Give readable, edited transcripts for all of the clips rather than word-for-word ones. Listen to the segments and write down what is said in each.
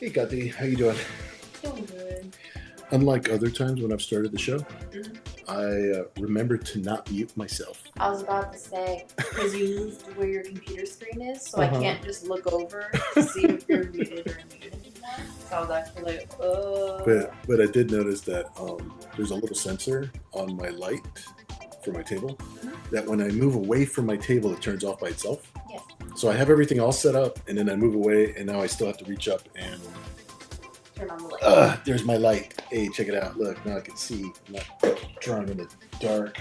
Hey, Kathy, how you doing? Doing good. Unlike other times when I've started the show, Mhm. I remembered to not mute myself. I was about to say, because you moved to where your computer screen is, so I Uh-huh. can't just look over to see if you're muted or unmuted anymore. So I was actually like, But I did notice that there's a little sensor on my light for my table that when I move away from my table, it turns off by itself. Yes. So I have everything all set up, and then I move away, and now I still have to reach up and Turn on the light. there's my light. Hey, check it out. Look, now I can see. I'm not drawing in the dark.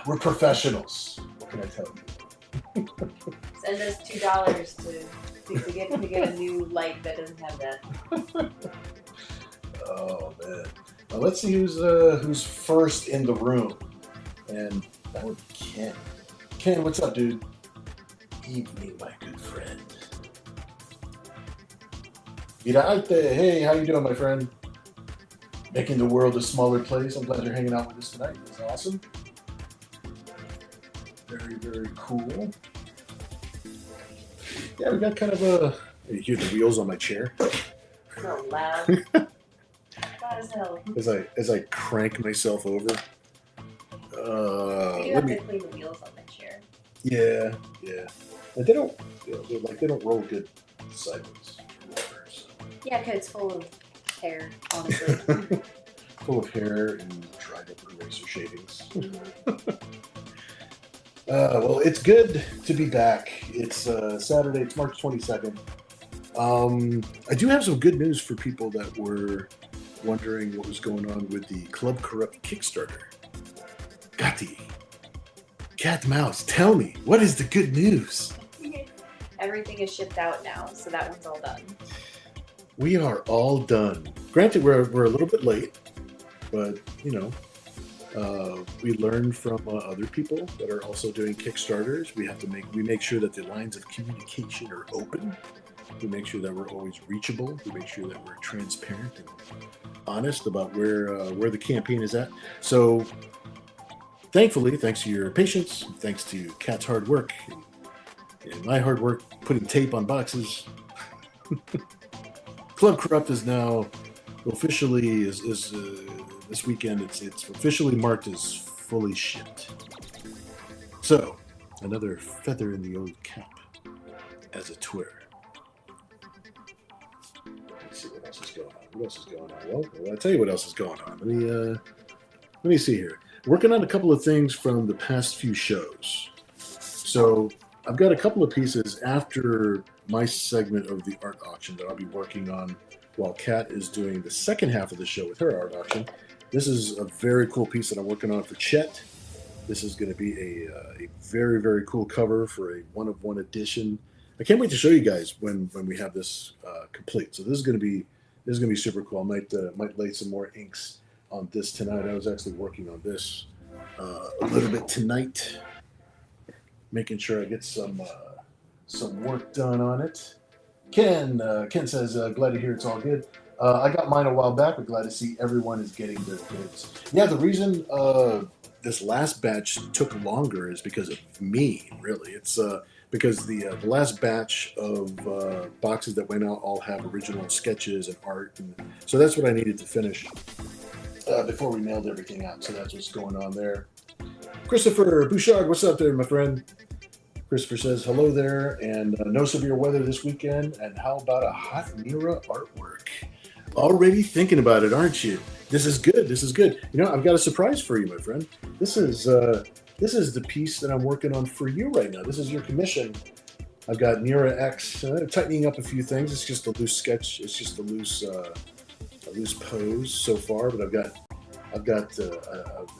We're professionals. What can I tell you? Send us $2 to get a new light that doesn't have that. Oh man. Well, let's see who's first in the room. And that would be Ken. Ken, what's up, dude? Evening, my good friend. Mirante, hey, how you doing, my friend? Making the world a smaller place. I'm glad you're hanging out with us tonight. That's awesome. Very, very cool. Yeah, we got kind of a. You hear the wheels on my chair So loud. Loud as hell. as I crank myself over. You do Let have me. to clean the wheels on the chair. Yeah, yeah. But they don't. They don't roll good sideways. So. Yeah, because it's full of hair, honestly. Full of hair and dried up eraser shavings. Mhm. Well, it's good to be back. It's Saturday. It's March 22nd. I do have some good news for people that were wondering what was going on with the Club Corrupt Kickstarter. Gatti, cat mouse, tell me, what is the good news? Everything is shipped out now, so that one's all done. We are all done. Granted, we're a little bit late, but you know, we learned from other people that are also doing Kickstarters. We make sure that the lines of communication are open. We make sure that we're always reachable. We make sure that we're transparent and honest about where the campaign is at. So, thankfully, thanks to your patience, thanks to Kat's hard work and my hard work putting tape on boxes, Club Corrupt is now officially is this weekend. It's officially marked as fully shipped. So, another feather in the old cap, as it were. Let's see what else is going on. What else is going on? Well, I'll tell you what else is going on. Let me see here. Working on a couple of things from the past few shows. So I've got a couple of pieces after my segment of the art auction that I'll be working on while Kat is doing the second half of the show with her art auction. This is a very cool piece that I'm working on for Chet. This is going to be a very, very cool cover for a one-of-one edition. I can't wait to show you guys when we have this complete. So this is going to be super cool. I might lay some more inks on this tonight. I was actually working on this a little bit tonight, making sure I get some work done on it. Ken says, glad to hear it's all good. I got mine a while back, but glad to see everyone is getting their goods. Yeah, the reason this last batch took longer is because of me, really. It's because the last batch of boxes that went out all have original sketches and art. And so that's what I needed to finish before we mailed everything out. So that's what's going on there. Christopher Bouchard, what's up there, my friend? Christopher says, hello there, and no severe weather this weekend, and how about a hot Mira artwork? Already thinking about it, aren't you? This is good, this is good. You know, I've got a surprise for you, my friend. This is the piece that I'm working on for you right now. This is your commission. I've got Mira X, tightening up a few things. It's just a loose sketch. It's just a loose pose so far, but I've got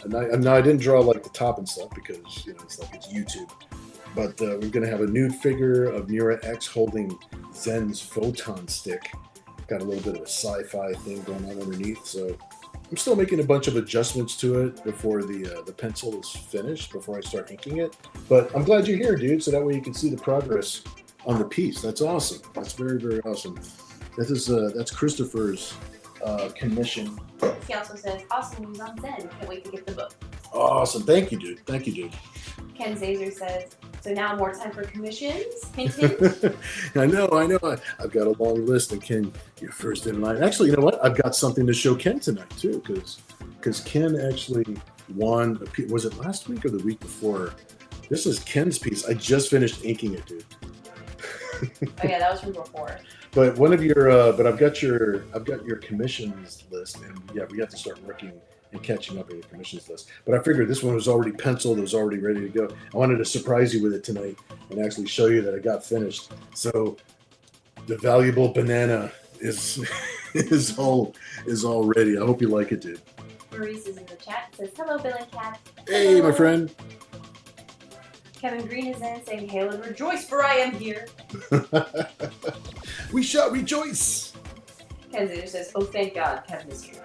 now I didn't draw like the top and stuff because it's like it's YouTube. But we're going to have a nude figure of Mira X holding Zen's photon stick. Got a little bit of a sci-fi thing going on underneath. So I'm still making a bunch of adjustments to it before the pencil is finished, before I start inking it. But I'm glad you're here, dude, so that way you can see the progress on the piece. That's awesome. That's very, very awesome. That's Christopher's commission. He also says, awesome news on Zen. Can't wait to get the book. Awesome. Thank you, dude. Thank you, dude. Ken Zazer says, so now more time for commissions? Hint, hint. I know. I've got a long list, and Ken, you're first in line. Actually, you know what? I've got something to show Ken tonight too, because Ken actually won. Was it last week or the week before? This is Ken's piece. I just finished inking it, dude. Oh yeah, that was from before. But one of your, but I've got your commissions list, and yeah, we have to start working and catching up on your commissions list. But I figured this one was already penciled, it was already ready to go. I wanted to surprise you with it tonight and actually show you that I got finished. So the valuable banana is is all ready. I hope you like it, dude. Maurice is in the chat. Says, hello, Bill and Kat. Hey, my friend. Kevin Green is in saying, hail and rejoice, for I am here. We shall rejoice. Ken Zader says, oh, thank God, Kevin is here.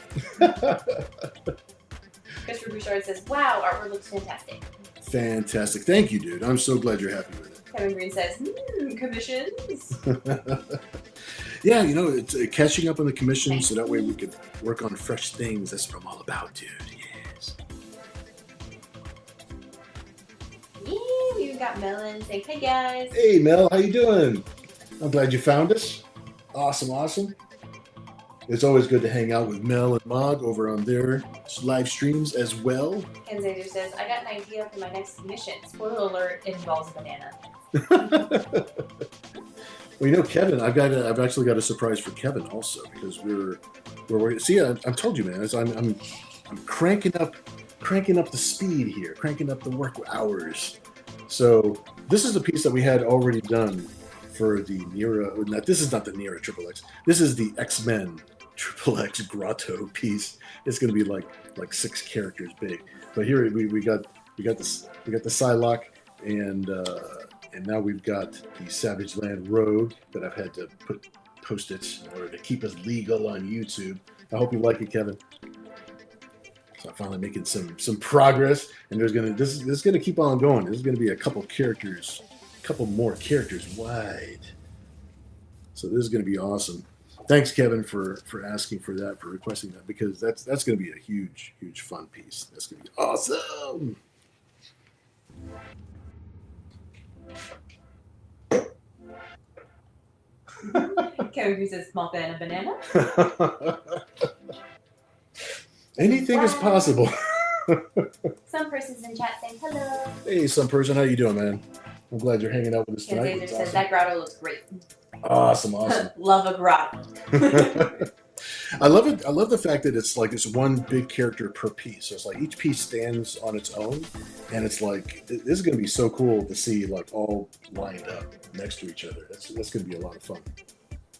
Christopher Bouchard says, wow, artwork looks fantastic. Fantastic. Thank you, dude. I'm so glad you're happy with it. Kevin Green says, commissions. Yeah, you know, it's catching up on the commissions so that way we can work on fresh things. That's what I'm all about, dude. Yes. Yeah, we even got Melon saying, hey guys. Hey, Mel, how you doing? I'm glad you found us. Awesome. It's always good to hang out with Mel and Mog over on their live streams as well. Ken Zader says, I got an idea for my next commission. Spoiler alert, it involves a banana. Well, you know, Kevin, I've actually got a surprise for Kevin also, because we're see, I told you, man, I'm cranking up the speed here, cranking up the work hours. So this is a piece that we had already done for the Nera. This is not the Nera XXX. This is the X-Men XXX Grotto piece. It's going to be like 6 characters big. But here we got the Psylocke, and now we've got the Savage Land Rogue that I've had to put post-its in order to keep us legal on YouTube. I hope you like it, Kevin. So I'm finally making some progress, and this is gonna keep on going. This is gonna be a couple more characters wide. So this is gonna be awesome. Thanks, Kevin, for asking for that, for requesting that, because that's gonna be a huge fun piece. That's gonna be awesome. Kevin Green says, small banana. Anything is possible. Some person's in chat saying hello. Hey, some person, how you doing, man? I'm glad you're hanging out with us Ken tonight. Zazer It's says, awesome. that grotto looks great. Awesome. Love a grotto. I love it. I love the fact that it's like it's one big character per piece. So it's like each piece stands on its own, and it's like this is going to be so cool to see like all lined up next to each other. That's going to be a lot of fun.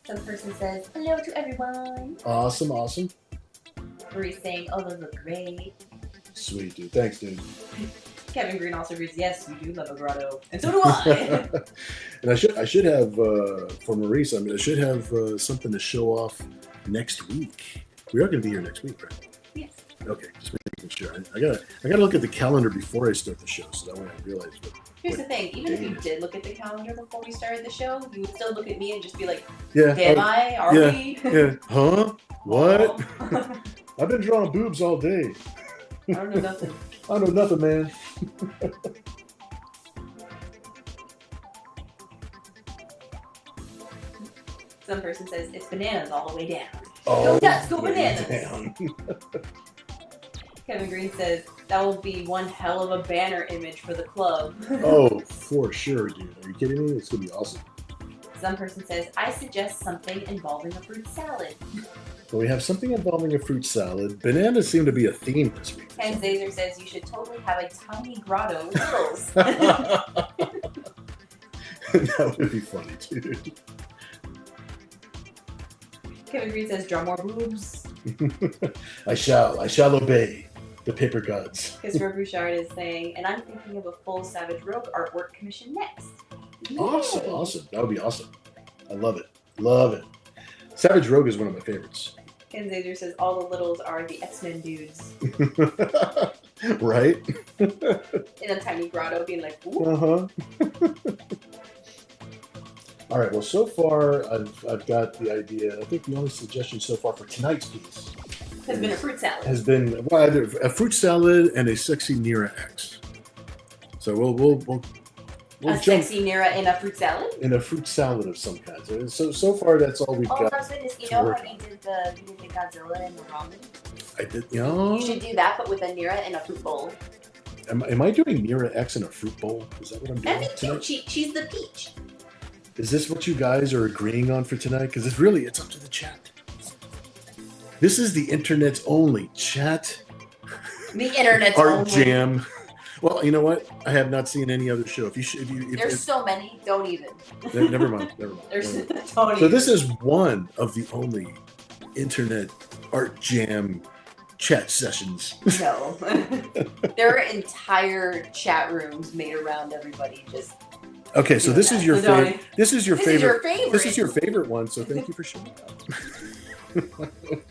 Some person says, hello to everyone. Awesome. Maurice saying, oh, those look great. Sweet, dude. Thanks, dude. Kevin Green also reads, yes, you do love a grotto. And so do I. And I should have for Maurice. I should have something to show off next week. We are going to be here next week, right? Yes. Okay, just making sure. I gotta look at the calendar before I start the show, so that way I realize. Here's the thing, even if you did look at the calendar before we started the show, you would still look at me and just be like, Yeah. am I? Are we? Yeah. Huh? What? Oh. I've been drawing boobs all day. I don't know nothing. I know nothing, man. Some person says, it's bananas all the way down. Oh, Go nuts, go bananas. down. Kevin Green says, that will be one hell of a banner image for the club. Oh, for sure, dude. Are you kidding me? It's gonna be awesome. Some person says, I suggest something involving a fruit salad. Well, we have something involving a fruit salad. Bananas seem to be a theme this week. Ken Zazer says, you should totally have a tiny grotto with littles. That would be funny, dude. Kevin Green says, draw more boobs. I shall obey the paper gods. Christopher Bouchard is saying, and I'm thinking of a full Savage Rogue artwork commission next. Awesome, Yay. awesome. That would be awesome. I love it. Love it. Savage Rogue is one of my favorites. Ken Zazer says, all the littles are the X-Men dudes. Right? In a tiny grotto being like, ooh. Uh-huh. All right, well, so far I've got the idea. I think the only suggestion so far for tonight's piece Has been a fruit salad. Has been either a fruit salad and a sexy Nira X. So we'll a jump sexy Nira in a fruit salad? in a fruit salad of some kind. So far that's all we've got. Oh, goodness. You know how you did the Godzilla and the ramen? I did, you know. You should do that, but with a Nira in a fruit bowl. Am I doing Nira X in a fruit bowl? Is that what I'm doing That'd be tonight? cute. She's the peach. Is this what you guys are agreeing on for tonight? Because it's up to the chat. This is the internet's only chat. The internet's Art only. Jam. Well, you know what? I have not seen any other show. There's so many. Don't even. Never mind. There's Never mind. don't So even. this is one of the only internet Art Jam chat sessions. No. There are entire chat rooms made around everybody just. Okay, so this is your favorite. This is your This is your favorite. favorite. This is your favorite one. So thank you for sharing that.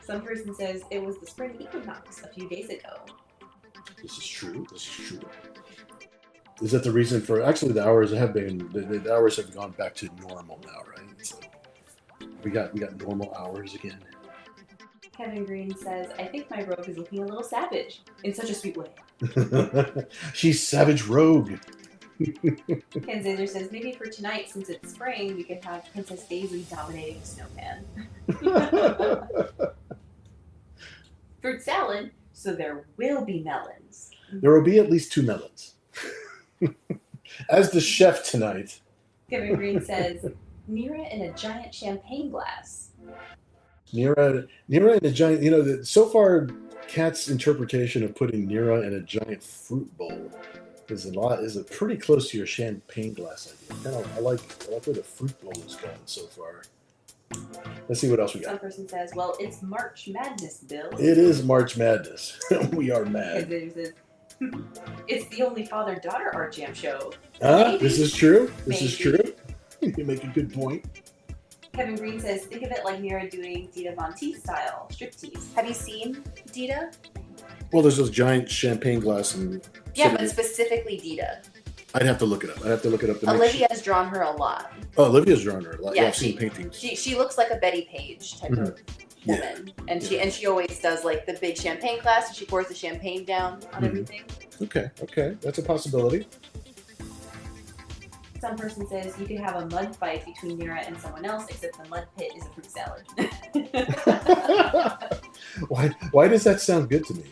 Some person says it was the spring equinox a few days ago. This is true. Is that the reason for? Actually, the hours have been. The hours have gone back to normal now, right? So we got normal hours again. Kevin Green says, I think my rogue is looking a little savage in such a sweet way. She's savage rogue. Ken Zazer says, maybe for tonight, since it's spring, we could have Princess Daisy dominating the snowman. Fruit salad, so there will be melons. There will be at least 2 melons. As the chef tonight. Kevin Green says, Nira in a giant champagne glass. Nira in a giant. You know, so far, Kat's interpretation of putting Nira in a giant fruit bowl is pretty close to your champagne glass idea. I like where the fruit bowl is going so far. Let's see what else we got. Some person says, well, it's March Madness, Bill. It is March Madness. We are mad. Ken Zazer says, it's the only father-daughter art jam show. This is true. This is Maybe. true. You make a good point. Kevin Green says, think of it like Nira doing Dita Von Teese style striptease. Have you seen Dita? Well, there's those giant champagne glass and. Yeah, but specifically Dita. I'd have to look it up. Olivia's drawn her a lot. Oh, Olivia's drawn her a lot. Yeah, Yeah, I've seen paintings. She looks like a Betty Page type of woman, and she always does like the big champagne glass, and she pours the champagne down on everything. Okay, that's a possibility. Some person says you could have a mud fight between Nira and someone else, except the mud pit is a fruit salad. Why does that sound good to me?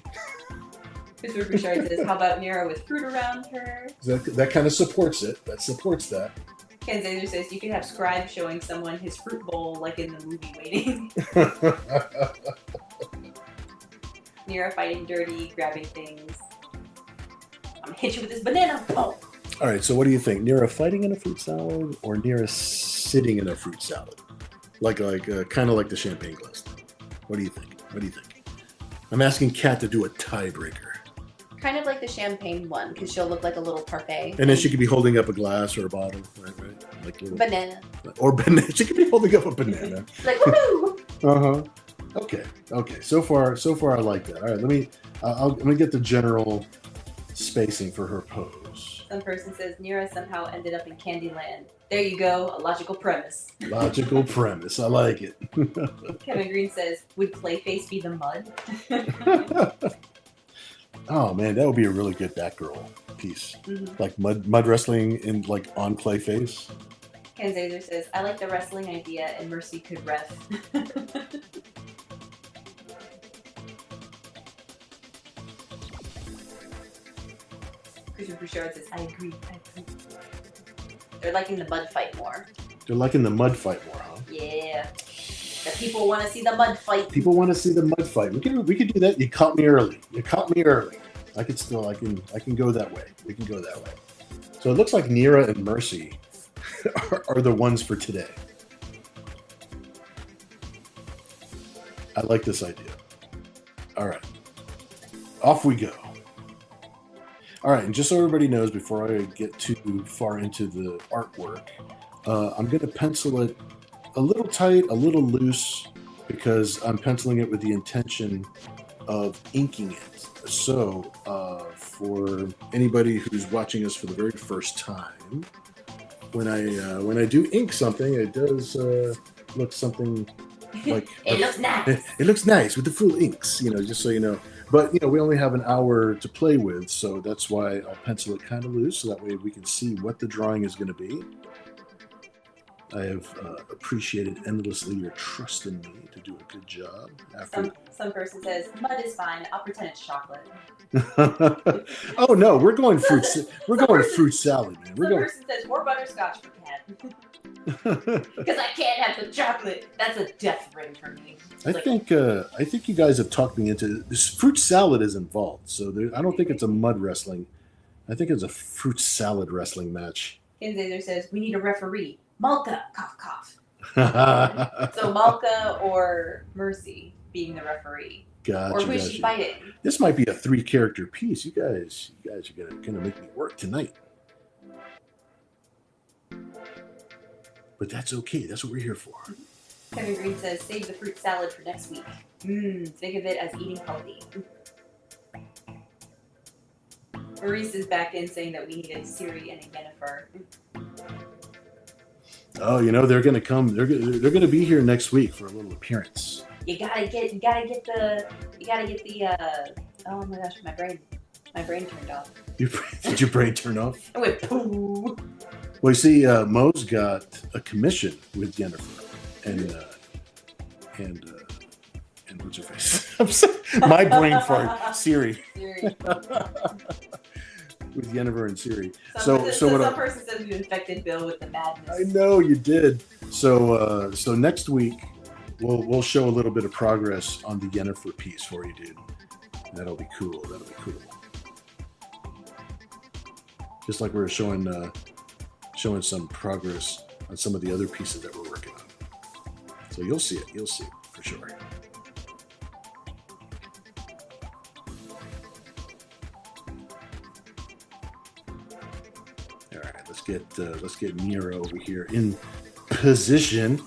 Christopher Bouchard says, how about Nira with fruit around her? That kind of supports it. That supports that. Ken Zazer says you could have Scribe showing someone his fruit bowl like in the movie Waiting. Nira fighting dirty, grabbing things. I'm gonna hit you with this banana. Oh. All right, so what do you think? Nira fighting in a fruit salad or Nira sitting in a fruit salad? Kind of like the champagne glass. What do you think? I'm asking Kat to do a tiebreaker. Kind of like the champagne one, because she'll look like a little parfait. And then she could be holding up a glass or a bottle, right? Like little, banana. Or banana. She could be holding up a banana. Like, woohoo! Okay. So far I like that. All right, I'm gonna get the general spacing for her pose. Some person says Nira somehow ended up in Candyland. There you go, a logical premise. Logical premise. I like it. Kevin Green says, would Clayface be the mud? Oh man, that would be a really good Batgirl piece. Like mud wrestling in on Clayface. Ken Zazer says, I like the wrestling idea and Mercy could ref. Christian Bouchard says, I agree. They're liking the mud fight more. They're liking the mud fight more, huh? Yeah. The people want to see the mud fight. People want to see the mud fight. We could do that. You caught me early. I can go that way. We can go that way. So it looks like Nira and Mercy are the ones for today. I like this idea. All right. Off we go. All right, and just so everybody knows, before I get too far into the artwork, I'm going to pencil it a little tight, a little loose, because I'm penciling it with the intention of inking it. So, for anybody who's watching us for the very first time, when I do ink something, it does look something like It looks nice. It looks nice with the full inks, just so you know. But we only have an hour to play with, so that's why I'll pencil it kind of loose, so that way we can see what the drawing is going to be. I have appreciated endlessly your trust in me to do a good job. Some person says mud is fine. I'll pretend it's chocolate. Oh no, we're going fruit. We're going fruit salad, man. Some person says more butterscotch for Cat. Because I can't have the chocolate. That's a death ring for me. I think you guys have talked me into this. Fruit salad is involved, so I don't think it's a mud wrestling. I think it's a fruit salad wrestling match. Kinzazer says we need a referee. Malka, cough, cough. So Malka or Mercy being the referee. Gotcha, or who's she fighting? This might be a 3-character piece. You guys are gonna make me work tonight. But that's okay. That's what we're here for. Kevin Green says save the fruit salad for next week. Think of it as eating healthy. Maurice is back in saying that we need a Siri and a Yennefer. Oh, they're gonna come. They're gonna be here next week for a little appearance. You gotta get the. Oh my gosh, my brain turned off. Did your brain turn off? It went poo. Well, you see, Mo's got a commission with Yennefer, and what's her face? My brain fart, Siri. With Yennefer and Siri. Some person says you infected Bill with the madness. I know you did. So next week we'll show a little bit of progress on the Yennefer piece for you, dude. That'll be cool. Just like we're showing some progress on some of the other pieces that we're working on. So you'll see it for sure. All right, let's get Mira over here in position.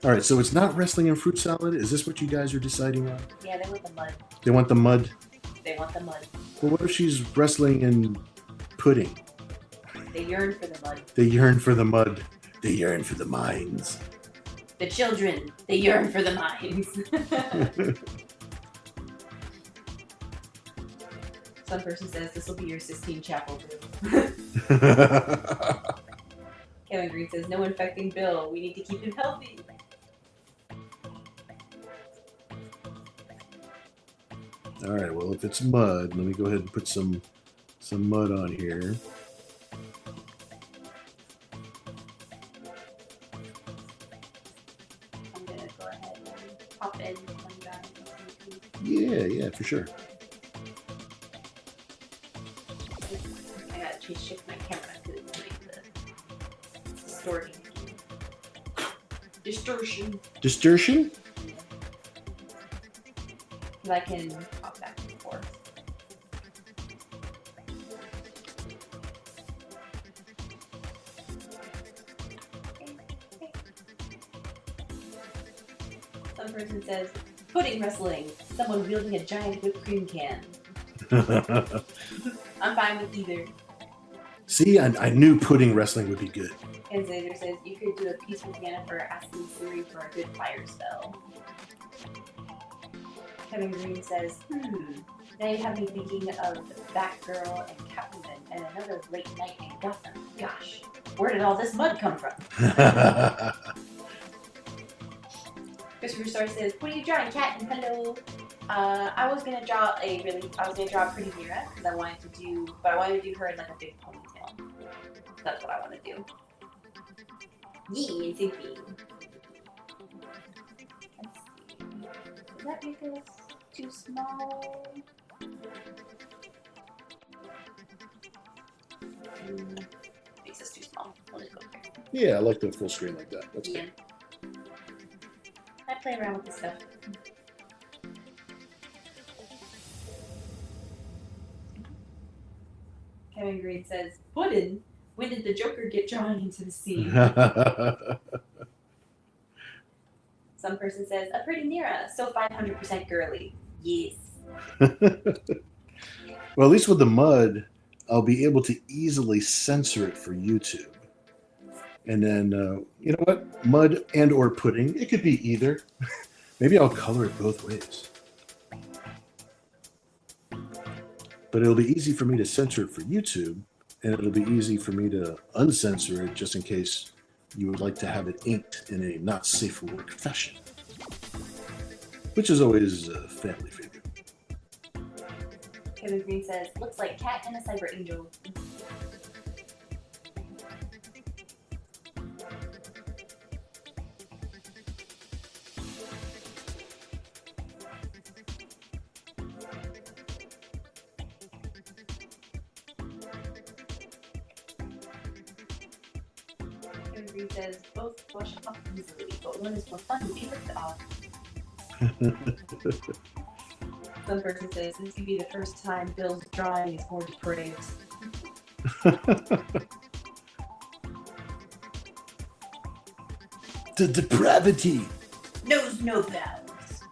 All right, so it's not wrestling and fruit salad. Is this what you guys are deciding on? Yeah, they want the mud. They want the mud? They want the mud. Well, what if she's wrestling in pudding? They yearn for the mud. They yearn for the mud. They yearn for the mines. The children, they yearn for the mines. Some person says this will be your Sistine Chapel room. Kevin Green says no infecting Bill. We need to keep him healthy. All right, well, if it's mud, let me go ahead and put some mud on here. I'm going to go ahead and pop in one guy. Yeah, for sure. I got to shift my camera to make the distortion. Distortion? I can pop back and forth. Some person says, pudding wrestling. Someone wielding a giant whipped cream can. I'm fine with either. See, I knew pudding wrestling would be good. And Xander says, you could do a piece with Yennefer asking Siri for a good fire spell. Kevin Green says, now you have me thinking of Batgirl and Catwoman and another late night in Gotham. Gosh, where did all this mud come from? Christopher Star says, what are you drawing, Cat? And hello. I was gonna draw a pretty Mira because I wanted to do her in like a big ponytail. That's what I want to do. Yee, zippy. Let's see. Does that make us too small? Makes us too small. We'll just go there. Yeah, I like the full screen like that. That's good. I play around with this stuff. Kevin Green says, Puddin'? When did the Joker get drawn into the scene? Some person says, a pretty Mira, so 500% girly. Yes. Well, at least with the mud, I'll be able to easily censor it for YouTube. And then, you know what? Mud and or pudding. It could be either. Maybe I'll color it both ways. But it'll be easy for me to censor it for YouTube, and it'll be easy for me to uncensor it just in case you would like to have it inked in a not safe for work fashion. Which is always a family favorite. Kevin Green says, looks like cat and a cyber angel. Kevin Green says, both wash off easily, but one is more fun to be ripped off. Some person says, this could be the first time Bill's drawing is more depraved. The depravity. Knows no bounds.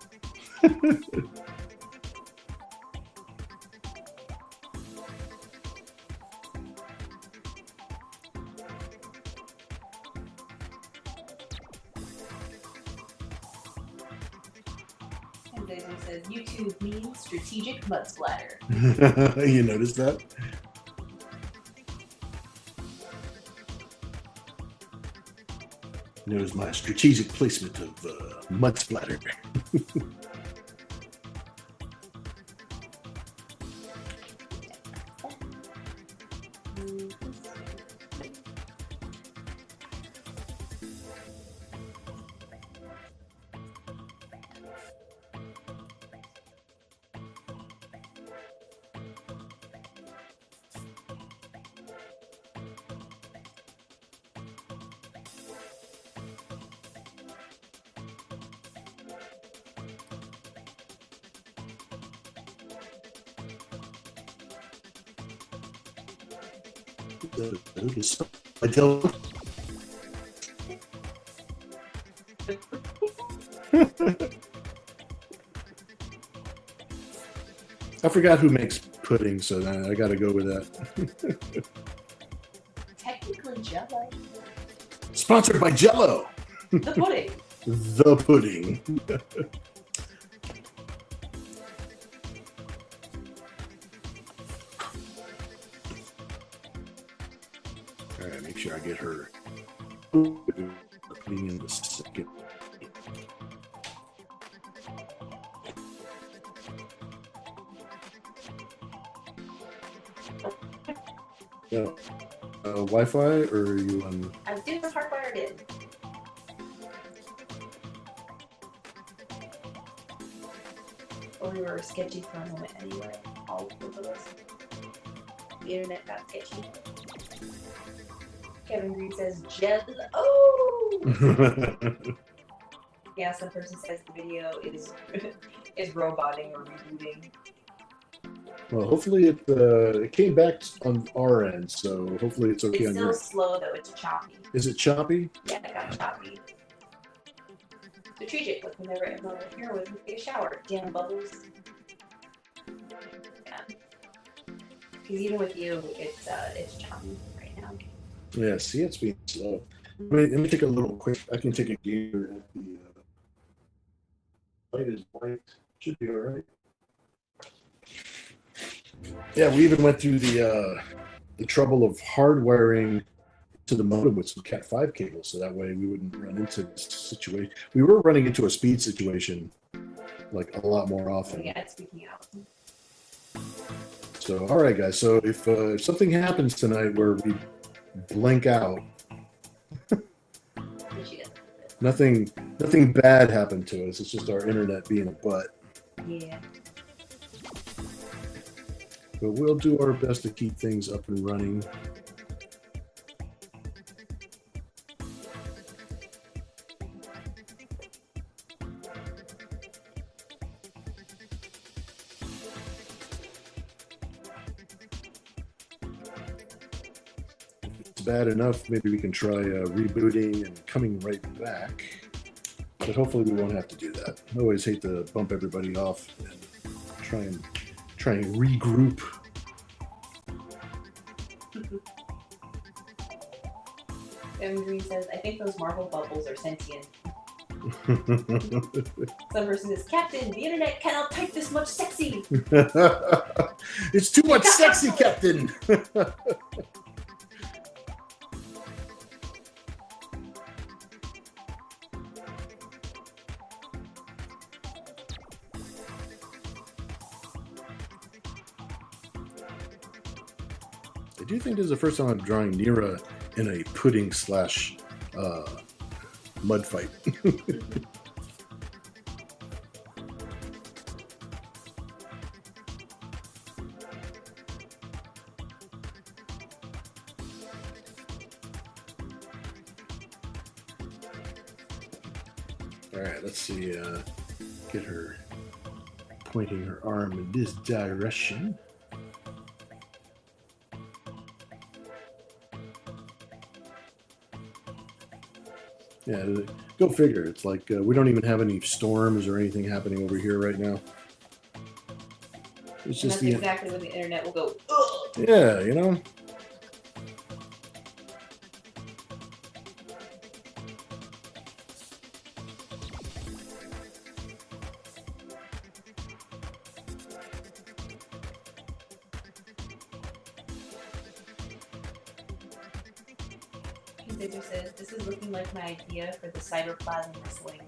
And Daisy says, YouTube means strategic mud splatter. You noticed that? Notice my strategic placement of mud splatter. I don't. I forgot who makes pudding, so I got to go with that. Technically Jello. Sponsored by Jello. The pudding. The pudding. All right, make sure I get her putting in the second. Yeah. Wi-Fi, or are you on? I was doing the hardwired in. Well, we were sketchy for a moment anyway. All both of us. The internet got sketchy. Kevin Green says, Jez. Oh! Yeah, some person says the video is roboting or rebooting. Well, hopefully it came back on our end, so hopefully it's okay It's on still your. slow though, it's choppy. Is it choppy? Yeah, it got choppy. Strategic, like whenever I'm over here with take a shower. Damn bubbles. Yeah. Because even with you, it's choppy right now. Yeah, see, it's being slow. Let me take a little quick. I can take a gander at the light is white. Should be all right. Yeah, we even went through the trouble of hardwiring to the modem with some Cat5 cables, so that way we wouldn't run into this situation. We were running into a speed situation like a lot more often. Yeah, it's speaking out. So, all right, guys. So if something happens tonight where we blank out, nothing bad happened to us. It's just our internet being a butt. Yeah. But we'll do our best to keep things up and running. If it's bad enough, maybe we can try rebooting and coming right back. But hopefully we won't have to do that. I always hate to bump everybody off and try and regroup. Kevin Green says, I think those marble bubbles are sentient. Some person says, Captain, the internet cannot type this much sexy. It's too much sexy, Captain. I do think this is the first time I'm drawing Nira in a pudding / mud fight. All right, let's see. Get her pointing her arm in this direction. Yeah, go figure. It's like we don't even have any storms or anything happening over here right now. It's just that's exactly when the internet will go, ugh! Yeah, you know? Consider says, this is looking like my idea for the cyberplasm sling.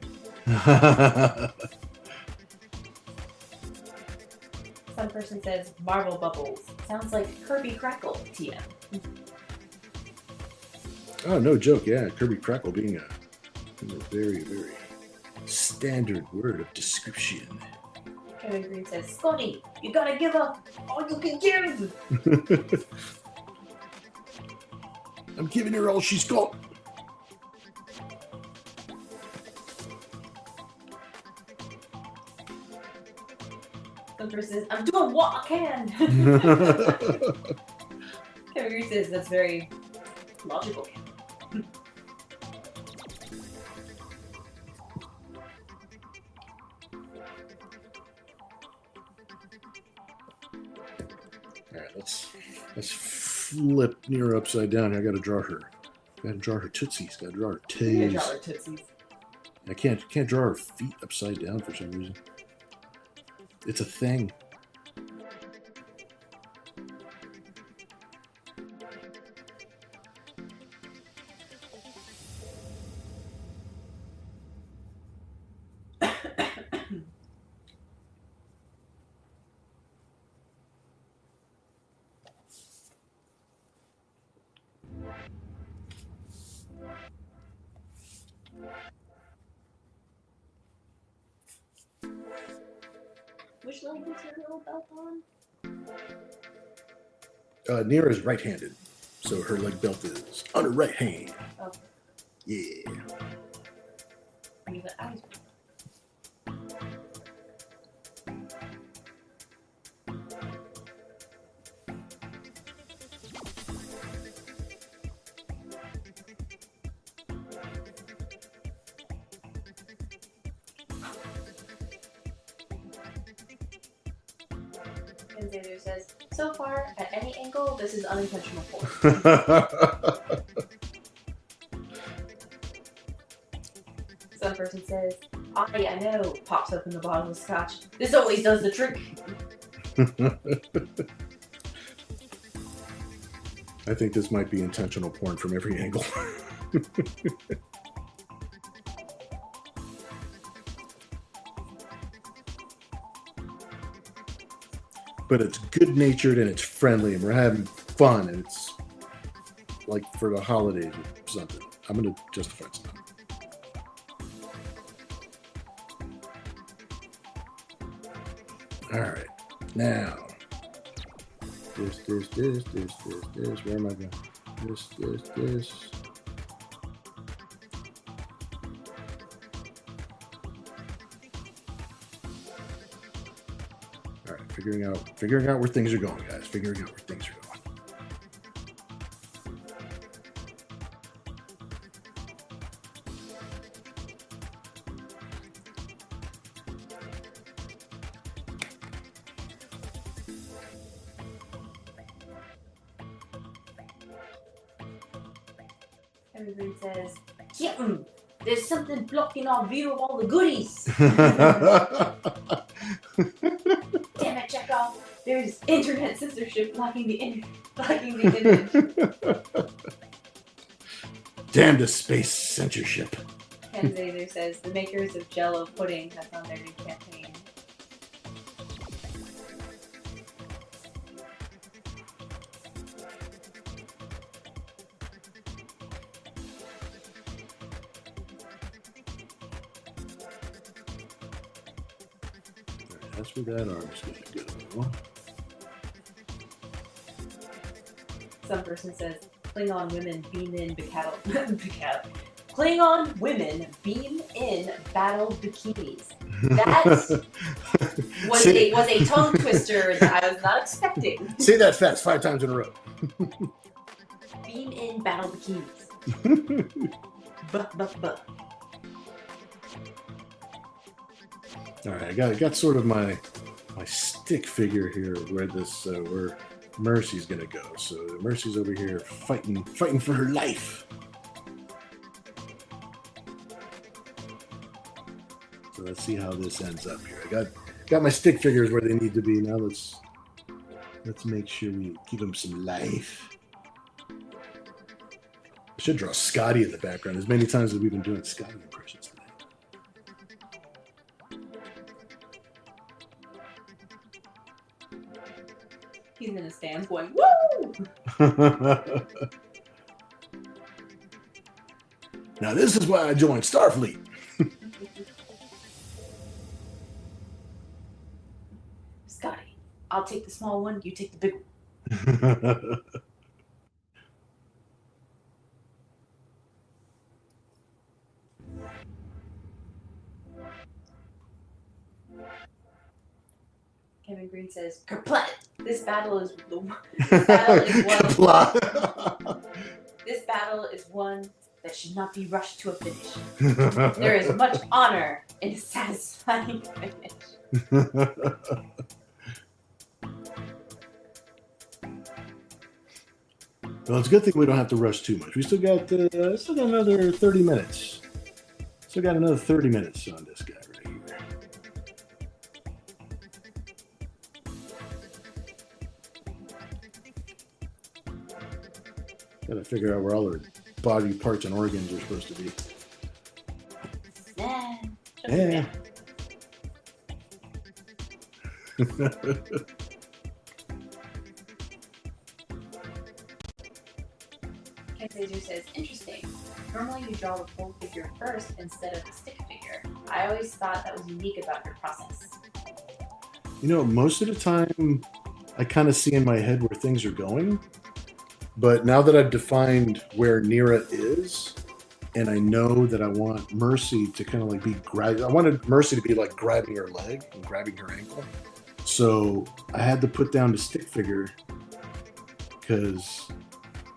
Some person says, marble bubbles. Sounds like Kirby Crackle, TM. Oh, no joke. Yeah, Kirby Crackle being a very, very standard word of description. Kevin Green says, Scotty, you gotta give up all you can give. I'm giving her all she's got. Some person says, I'm doing what I can. Kevin Green says, that's very logical. All right, let's flip Nira upside down. I got to draw her. Got to draw her tootsies. Got to draw her toes. Draw her tootsies. I can't draw her feet upside down for some reason. It's a thing. Which leg is your little belt on? Nira's right-handed, so her leg belt is on her right hand. Oh. Yeah. Use the eyes. Xavier says, so far, at any angle, this is unintentional force. Some person says, I know, pops open the bottle of scotch. This always does the trick. I think this might be intentional porn from every angle. But it's good-natured and it's friendly and we're having fun and it's like for the holidays or something. I'm going to justify it somehow. All right, now this. Where am I going? This. All right, figuring out where things are going, guys. Figuring out where things are going. Kevin Green says, Kitten, there's something blocking our view of all the goodies. Damn it, Chekhov. There's internet censorship blocking the image. Damn the space censorship. Ken Zazer says, the makers of Jell-O pudding have found their new campaign. That's where that arm's going to go. Some person says, Klingon women beam in Klingon women beam in battle bikinis. That was a tongue twister that I was not expecting. Say that fast 5 times in a row. Beam in battle bikinis. Buh. All right, I got sort of my stick figure here where this where Mercy's gonna go. So Mercy's over here fighting for her life. So let's see how this ends up here. I got my stick figures where they need to be. Now let's make sure we give them some life. I should draw Scotty in the background as many times as we've been doing Scotty impressions today. He's in the stands going, woo! Now this is why I joined Starfleet. Scotty, I'll take the small one, you take the big one. Kevin Green says, Kerplat! This battle is one. This battle is one that should not be rushed to a finish. There is much honor in a satisfying finish. Well, it's a good thing we don't have to rush too much. We still got another 30 minutes. Still got another 30 minutes on this guy right here. Got to figure out where all our body parts and organs are supposed to be. Yeah. Kenzazer says, interesting. Normally you draw the full figure first instead of the stick figure. I always thought that was unique about your process. You know, most of the time I kind of see in my head where things are going. But now that I've defined where Nira is, and I know that I want Mercy to kind of like be I wanted Mercy to be like grabbing her leg and grabbing her ankle. So I had to put down the stick figure because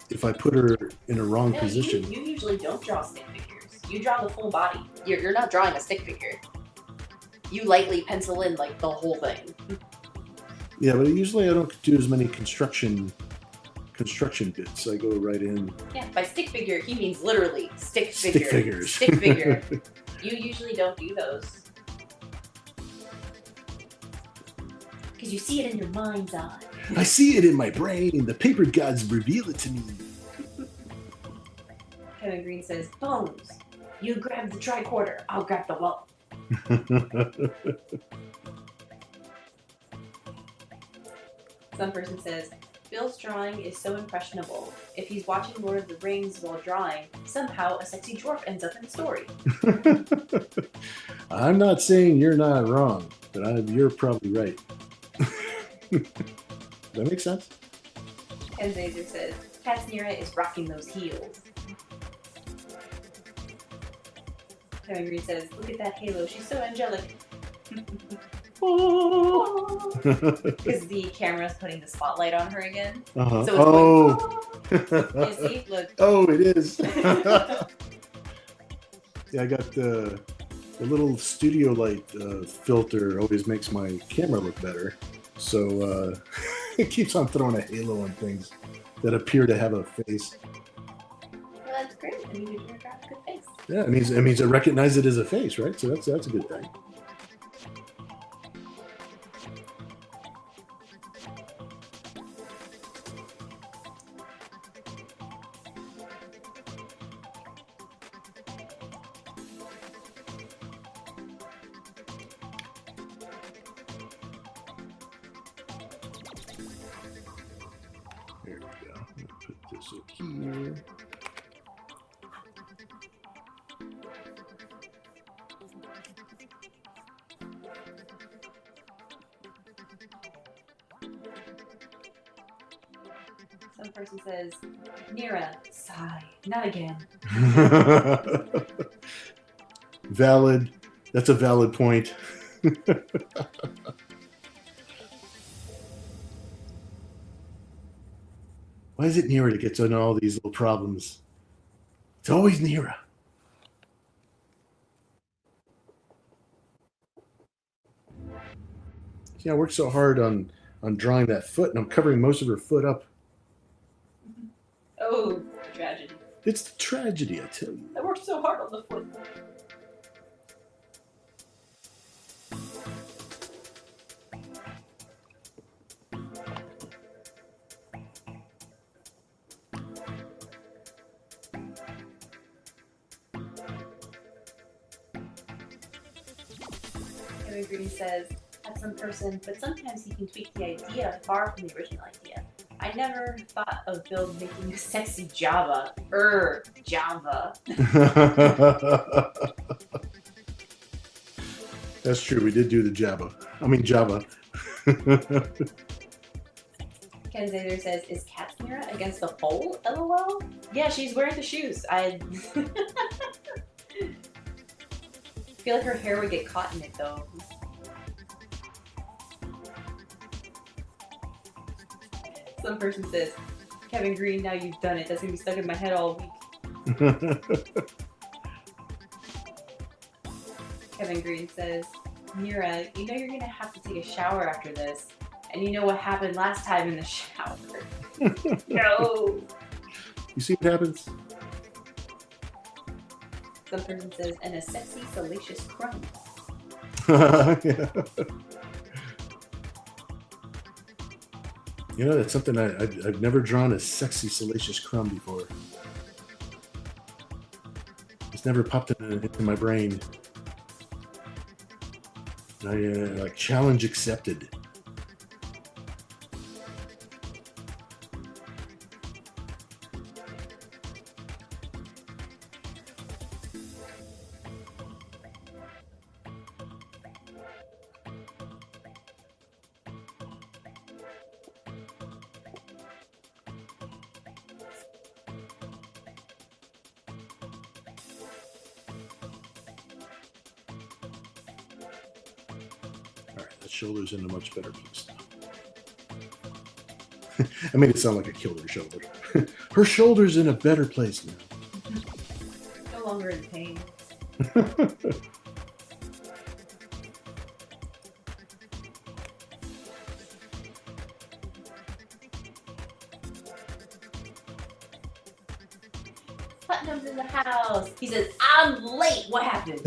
if I put her in a wrong position. You usually don't draw stick figures. You draw the full body. You're not drawing a stick figure. You lightly pencil in like the whole thing. Yeah, but usually I don't do as many construction bits. I go right in. Yeah, by stick figure, he means literally stick figure. Stick figures. Stick figure. You usually don't do those. Because you see it in your mind's eye. I see it in my brain. The paper gods reveal it to me. Kevin Green says, Bones, you grab the tricorder, I'll grab the wall. Some person says, Bill's drawing is so impressionable. If he's watching Lord of the Rings while drawing, somehow a sexy dwarf ends up in the story. I'm not saying you're not wrong, but you're probably right. Does that make sense? Ken Zazer says, Katznira is rocking those heels. Kevin Green says, look at that halo, she's so angelic. Because the camera's putting the spotlight on her again. Uh-huh. So it's going, you see? Look. Oh, it is. Yeah, I got the little studio light filter always makes my camera look better. So it keeps on throwing a halo on things that appear to have a face. Well, that's great. That means you're doing a good face. Yeah, it means it recognizes it as a face, right? So that's a good thing. There we go. Put this up here. Some person says, Nira, sigh, not again. Valid. That's a valid point. Why is it Nira that gets into all these little problems? It's always Nira. Yeah, I worked so hard on drawing that foot, and I'm covering most of her foot up. Oh, tragedy. It's the tragedy, I tell you. I worked so hard on the foot. Kevin Green says, that's some person, but sometimes he can tweak the idea far from the original idea. I never thought of Bill making a sexy Java. Java. That's true. We did do the Java. Ken Zader says, is Kat Mira against the pole? LOL? Yeah, she's wearing the shoes. I feel like her hair would get caught in it though. Some person says, Kevin Green, now you've done it. That's gonna be stuck in my head all week. Kevin Green says, Mira, you know you're gonna have to take a shower after this. And you know what happened last time in the shower. No. You see what happens? Some person says, and a sexy, salacious crumb. Yeah. You know, that's something I've never drawn a sexy, salacious crumb before. It's never popped into my brain. Like, challenge accepted. That shoulder's in a much better place now. I made it sound like I killed her shoulder. Her shoulder's in a better place now. No longer in pain. Platinum's in the house. He says, I'm late. What happened?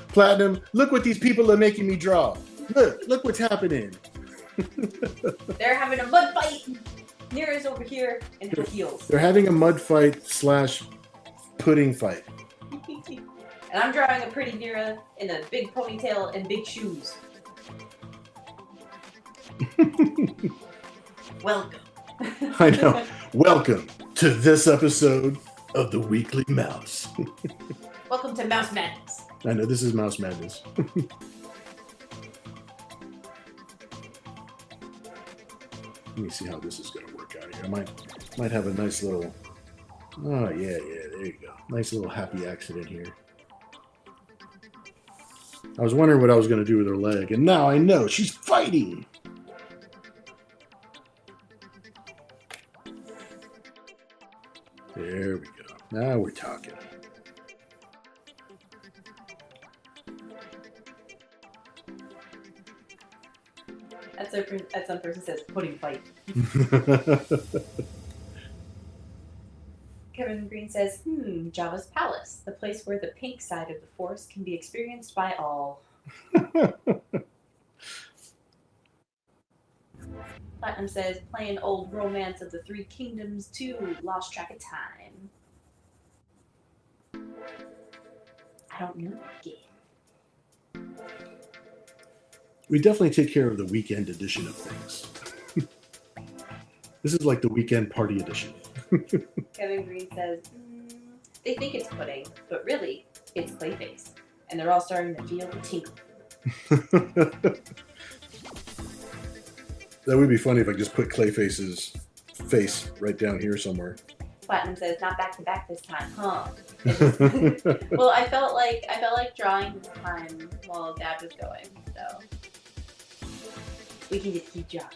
Platinum, look what these people are making me draw. Look what's happening. They're having a mud fight. Nira's over here in her heels. They're having a mud fight / pudding fight. And I'm drawing a pretty Nira in a big ponytail and big shoes. Welcome. I know. Welcome to this episode of the Weekly Mouse. Welcome to Mouse Madness. I know, this is Mouse Madness. Let me see how this is going to work out here. I might have a nice little... Oh, yeah, there you go. Nice little happy accident here. I was wondering what I was going to do with her leg, and now I know. She's fighting! There we go. Now we're talking. As some person says, pudding fight. Kevin Green says, Java's Palace, the place where the pink side of the Force can be experienced by all. Platinum says, playing old Romance of the Three Kingdoms 2, lost track of time. I don't know that game. We definitely take care of the weekend edition of things. This is like the weekend party edition. Kevin Green says, they think it's pudding, but really, it's Clayface. And they're all starting to feel the tingle. That would be funny if I just put Clayface's face right down here somewhere. Platinum says, not back to back this time, huh? Well, I felt like drawing this time while Dad was going, so we can just keep drawing.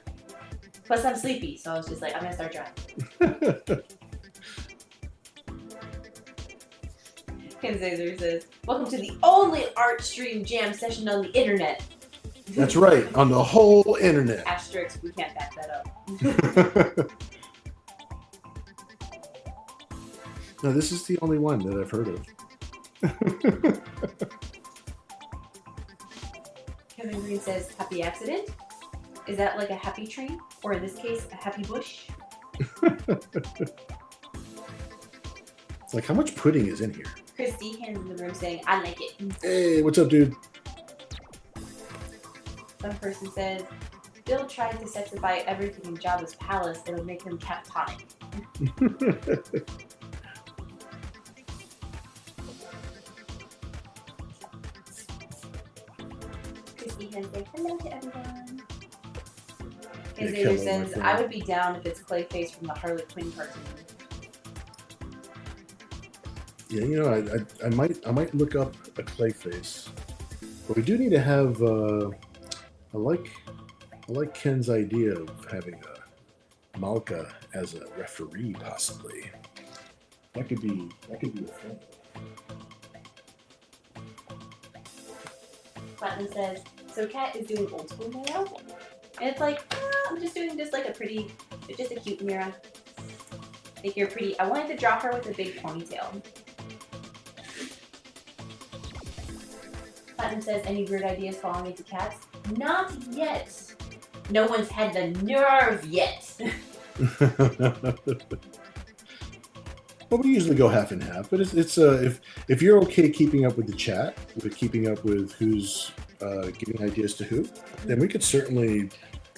Plus, I'm sleepy, so I was just like, I'm gonna start drawing. Ken Zazer says, welcome to the only art stream jam session on the internet. That's right, on the whole internet. Asterisk, we can't back that up. No, this is the only one that I've heard of. Kevin Green says, happy accident? Is that like a happy tree? Or in this case, a happy bush? It's like, how much pudding is in here? Christy hands in the room saying, I like it. Hey, what's up, dude? Some person says, Bill tried to sexify everything in Jabba's palace. It'll make him catatonic. Christy hands says, hello to everyone. And Yeah, Xavier hello, says, my friend. I would be down if it's Clayface from the Harley Quinn cartoon. Yeah, you know, I might look up a Clayface, but we do need to have. I like Ken's idea of having a Malka as a referee, possibly. That could be a thing. Platinum says, so Kat is doing old school Mira? And it's like, I'm just doing just like a pretty, just a cute Mira. I think you're pretty. I wanted to draw her with a big ponytail. Platinum says, any weird ideas falling into cats? Not yet. No one's had the nerve yet. Well, we usually go half and half, but it's if you're okay keeping up with the chat, with keeping up with who's giving ideas to who, then we could certainly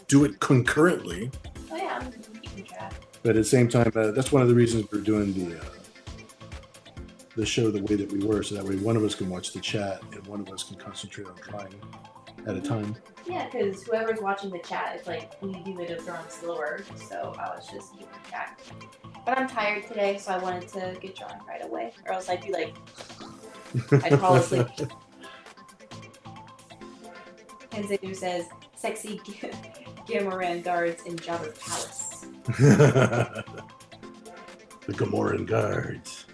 do it concurrently. Oh yeah, I'm keeping track. But at the same time, that's one of the reasons we're doing the show the way that we were, so that way one of us can watch the chat and one of us can concentrate on drawing at a time. Yeah, because whoever's watching the chat is like, we do it of drawing slower, so I was just keeping track. But I'm tired today, so I wanted to get drawing right away, or else I'd be like, I'd fall asleep. Kenzedu says, sexy Gamoran guards in Jabba's palace. The Gamoran guards.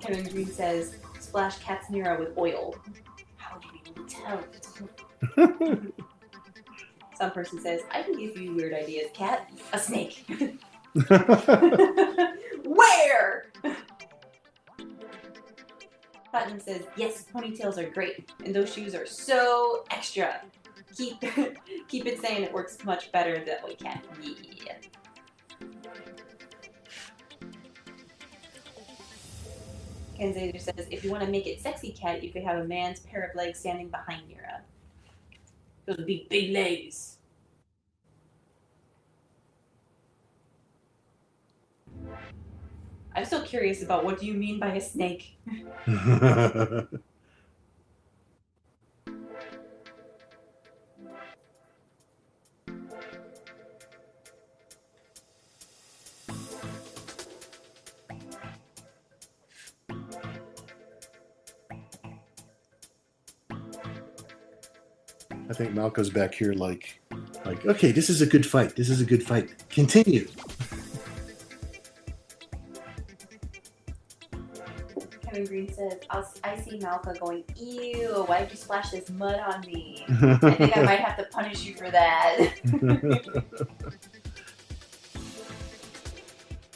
Kevin Green says, splash Cat's Mira with oil. How do you tell? Some person says, I can give you weird ideas, Cat. A snake. Where? Platinum says, yes, ponytails are great, and those shoes are so extra. Keep it saying it works much better that way, Cat. Yeah. Kenzader says, if you want to make it sexy, Cat, you could have a man's pair of legs standing behind Mira. Those would be big legs. I'm still curious about what do you mean by a snake? I think Malco's back here like, okay, this is a good fight. This is a good fight. Continue. Kevin Green says, I see Malka going, ew, why did you splash this mud on me? I think I might have to punish you for that.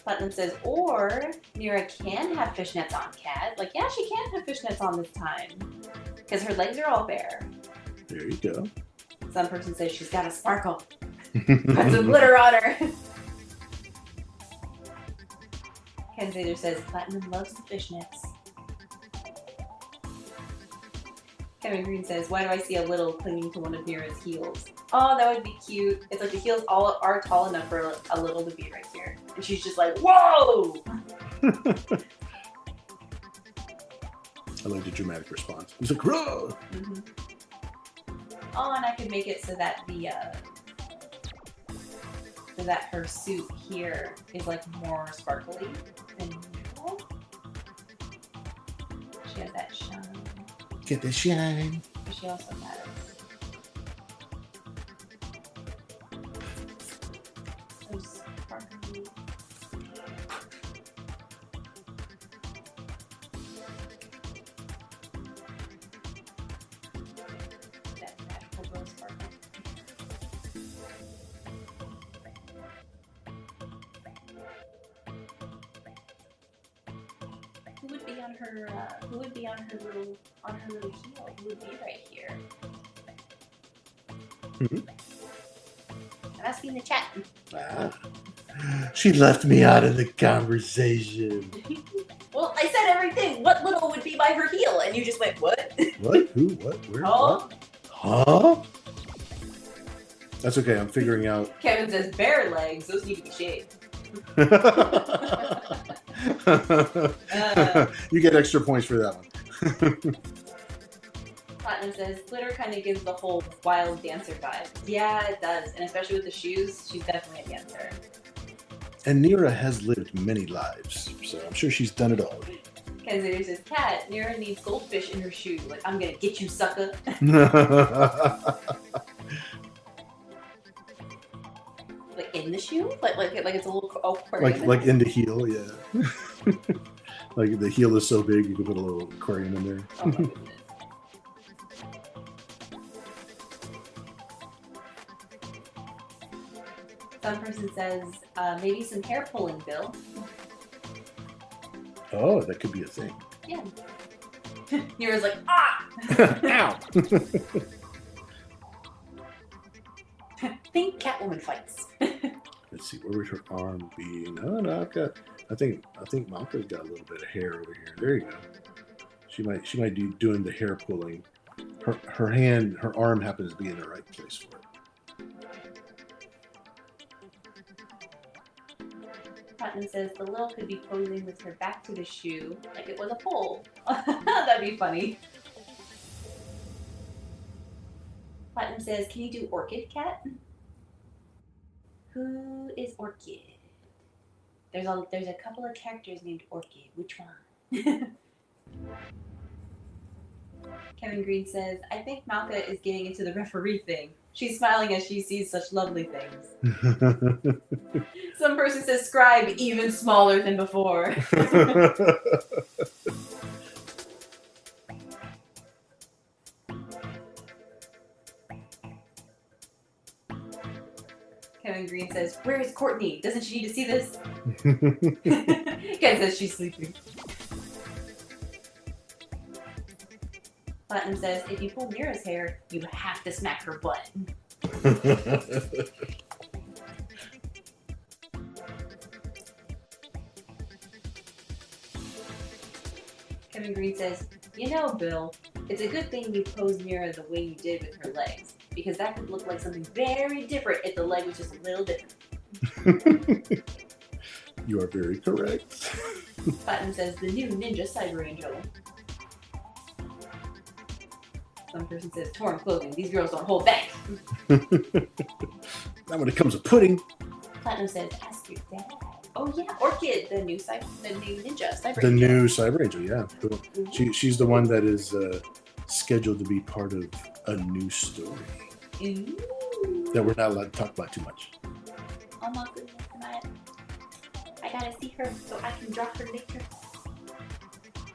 Platinum says, or Mira can have fishnets on, Cat. Like, yeah, she can have fishnets on this time. Because her legs are all bare. There you go. Some person says she's got a sparkle. Put some glitter on her. Ken Zader says, Platinum loves the fishnets. Kevin Green says, why do I see a little clinging to one of Mira's heels? Oh, that would be cute. It's like the heels all are tall enough for a little to be right here. And she's just like, whoa! I like the dramatic response. He's like, whoa! Mm-hmm. Oh, and I could make it so that her suit here is like more sparkly than usual. She has that shine. Get the shine. But she also has those sparkly. That magical rose sparkle. Who would be on her? Who would be on her little heel? Who would be right here? Mm-hmm. I'm asking the chat. Ah. She left me out of the conversation. Well, I said everything. What little would be by her heel? And you just went, what? What? Who? What? Where? Oh. What? Huh? That's okay. I'm figuring out. Kevin says bare legs. Those need to be shaved. You get extra points for that one. Platinum says, glitter kind of gives the whole wild dancer vibe. Yeah, it does. And especially with the shoes, she's definitely a dancer. And Nira has lived many lives, so I'm sure she's done it all. Ken Zader says, Cat, Nira needs goldfish in her shoe. Like, I'm gonna get you, sucker. Like in the shoe? Like it's a little aquarium. like in the heel, yeah. Like the heel is so big you can put a little aquarium in there. Oh my goodness. Some person says, maybe some hair pulling, Bill. Oh, that could be a thing. Yeah. Nira's like, ah! Ow! Think Catwoman fights. Let's see, where would her arm be? No, I think Malka's got a little bit of hair over here. There you go. She might be doing the hair pulling. Her arm happens to be in the right place for it. Platinum says the little could be posing with her back to the shoe like it was a pole. That'd be funny. Platinum says, can you do Orchid, Cat? Who is Orchid? There's a couple of characters named Orchid. Which one? Kevin Green says, I think Malka is getting into the referee thing. She's smiling as she sees such lovely things. Some person says scribe even smaller than before. Kevin Green says, where is Courtney? Doesn't she need to see this? Ken says she's sleeping. Platinum says, if you pull Mira's hair, you have to smack her butt. Kevin Green says, you know, Bill, it's a good thing you posed Mira the way you did with her legs, because that could look like something very different if the leg was just a little different. You are very correct. Platinum says, the new Ninja Cyber Angel. Some person says, torn clothing. These girls don't hold back. Not when it comes to pudding. Platinum says, ask your dad. Oh yeah, Orchid, the new Ninja Cyber The Angel. new Cyber Angel, yeah. She's the one that is scheduled to be part of a new story Ooh. that we're not allowed to talk about too much. Oh my goodness, I gotta see her so I can draw her later.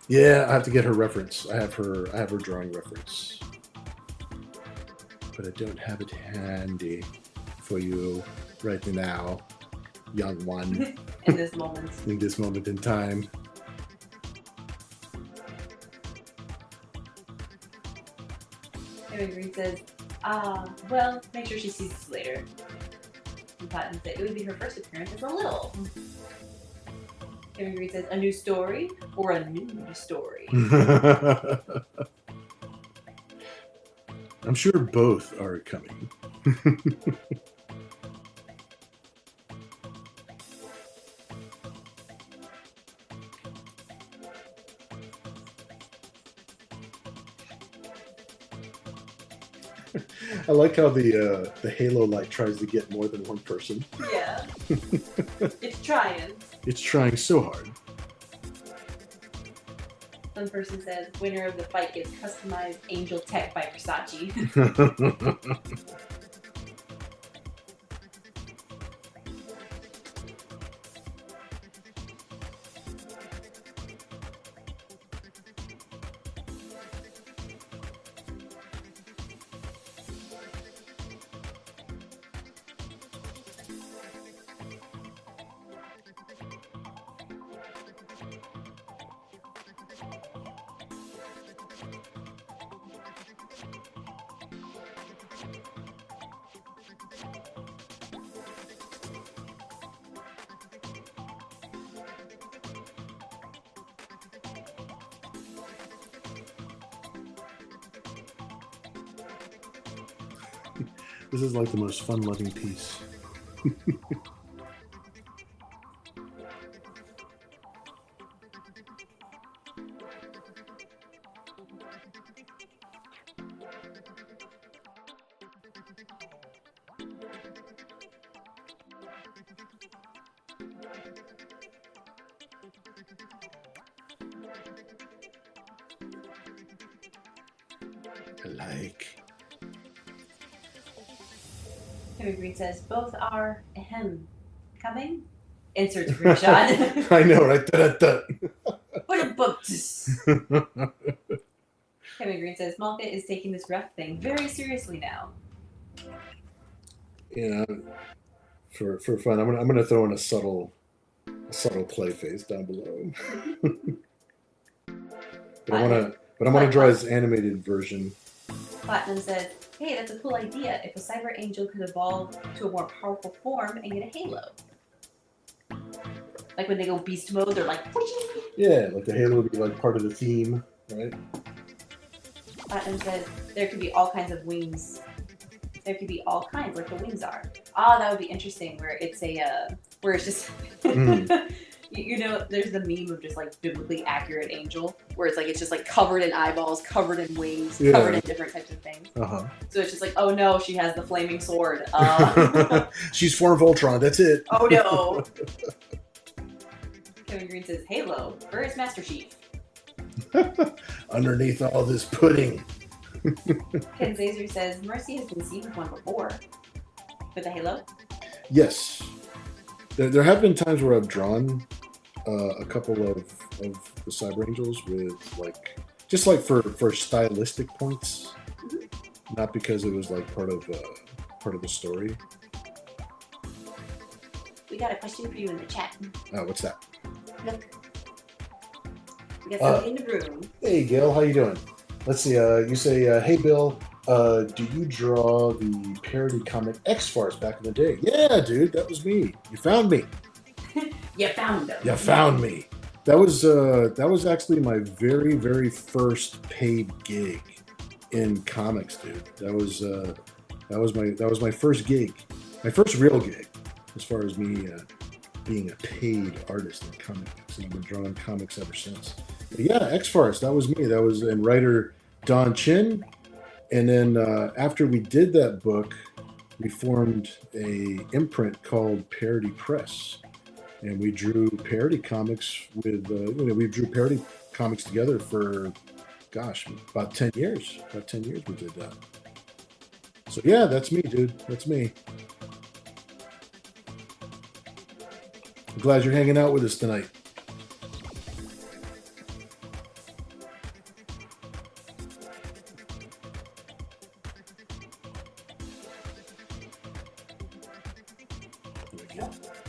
Yeah, I have to get her reference. I have her drawing reference, but I don't have it handy for you right now, young one. in this moment. In this moment in time. Kevin Green says, well, make sure she sees this later. And Platinum said, it would be her first appearance as a little. Kevin Green says, a new story or a nude story? I'm sure both are coming. I like how the halo light tries to get more than one person. Yeah. It's trying. It's trying so hard. One person says, winner of the fight gets customized angel tech by Versace. This is like the most fun-loving piece. I like. Kevin Green says, both are, coming? Insert screenshot. I know, right? Da-da-da. What a book. Kevin Green says, Malka is taking this ref thing very seriously now. You know, for fun, I'm gonna throw in a subtle play face down below. but I wanna draw his animated version. Platinum says, hey, that's a cool idea. If a cyber angel could evolve to a more powerful form and get a halo. Like when they go beast mode, they're like, whoosh! Yeah, like the halo would be like part of the theme, right? Platinum says, there could be all kinds of wings. There could be all kinds, like the wings are. Ah, that would be interesting, where it's where it's just, you know, there's the meme of just like biblically accurate angel, where it's just like covered in eyeballs, covered in wings, covered in different types of things. Uh-huh. So it's just like, oh no, she has the flaming sword. She's Form Voltron, that's it. Oh no. Kevin Green says, Halo, where is Master Chief? Underneath all this pudding. Ken Zazer says, Mercy has been seen with one before. With a halo? Yes. There have been times where I've drawn a couple of the Cyber Angels with just for stylistic points, not because it was like part of the story. We got a question for you in the chat. Oh, what's that? Look. We got somebody in the room. Hey, Gail, how you doing? Let's see. You say, hey, Bill. Do you draw the parody comic X-Force back in the day? Yeah, dude, that was me. You found me. You found him. You found me. That was actually my very, very first paid gig in comics, dude. That was my first gig, my first real gig, as far as me being a paid artist in comics, and I've been drawing comics ever since. But yeah, X-Force, that was me. That was and writer Don Chin. And then after we did that book, we formed a imprint called Parody Press, and we drew parody comics with we drew parody comics together for, gosh, about 10 years. About 10 years we did that. So yeah, that's me, dude. That's me. I'm glad you're hanging out with us tonight.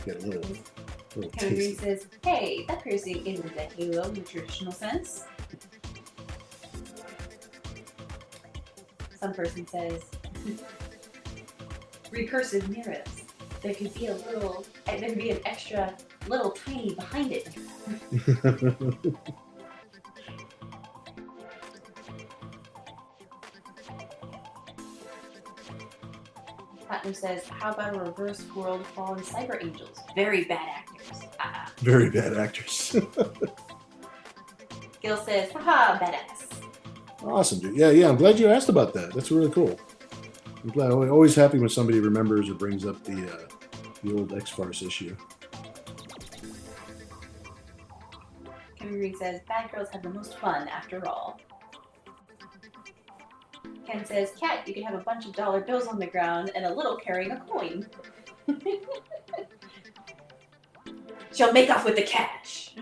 Get a little Kevin says, hey, that piercing isn't a halo in the traditional sense. Some person says, recursive mirrors. There could be an extra little tiny behind it. Platinum says, how about a reverse world fallen cyber angels? Very bad actors. Very bad actors. Gil says, haha, badass. Awesome, dude. Yeah. I'm glad you asked about that. That's really cool. I'm glad. I'm always happy when somebody remembers or brings up the old X-Farce issue. Kevin Green says, bad girls have the most fun after all. Ken says, Cat, you can have a bunch of dollar bills on the ground and a little carrying a coin. She'll make off with the cash.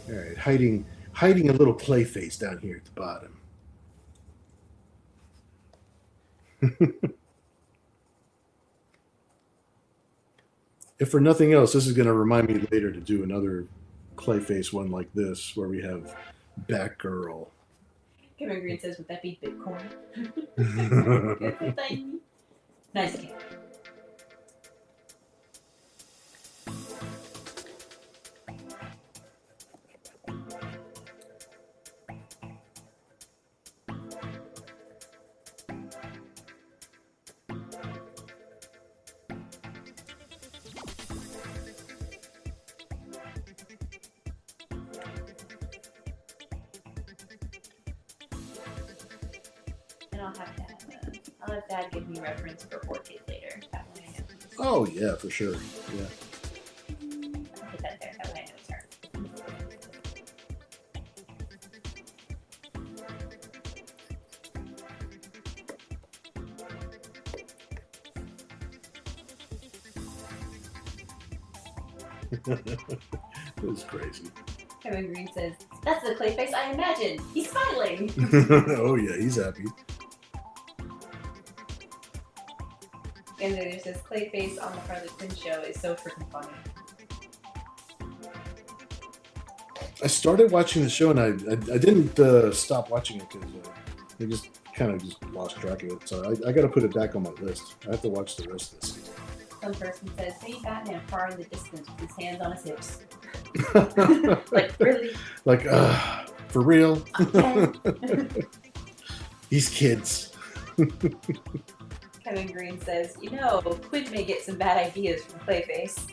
All right, hiding a little play face down here at the bottom. If for nothing else, this is going to remind me later to do another Clayface one like this, where we have Batgirl. Kevin Green says, would that be Bitcoin? Nice game. And I'll have Dad give me reference for Orchid later. That way I know. Oh yeah, for sure. Yeah. I'll put that there. That way I know it's her. That was crazy. Kevin Green says, that's the Clayface I imagined. He's smiling. Oh yeah, he's happy. And then it says, Clayface on the Harley Quinn show is so freaking funny. I started watching the show and I didn't stop watching it because I just kind of lost track of it. So I got to put it back on my list. I have to watch the rest of this season. Some person says, see Batman far in the distance with his hands on his hips. Like, really? Like, for real? Again? These kids. Kevin Green says, you know, Quid may get some bad ideas from Clayface.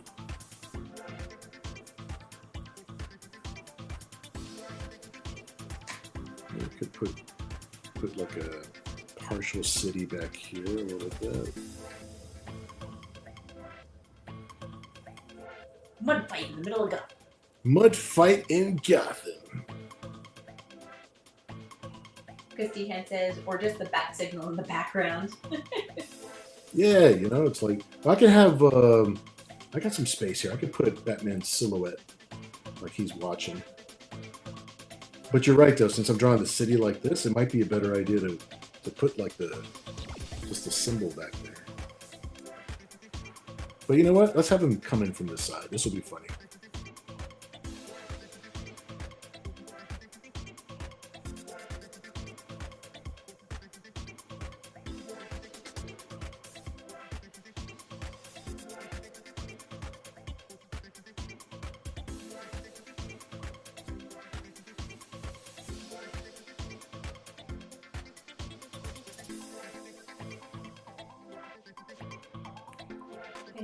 We could put like a partial city back here, or like that. Mud fight in the middle of Gotham. Mud fight in Gotham. Christy Hen says, or just the bat signal in the background. Yeah, you know, it's like I can have. I got some space here. I could put Batman's silhouette, like he's watching. But you're right, though. Since I'm drawing the city like this, it might be a better idea to put like just the symbol back there. But you know what? Let's have him come in from this side. This will be funny.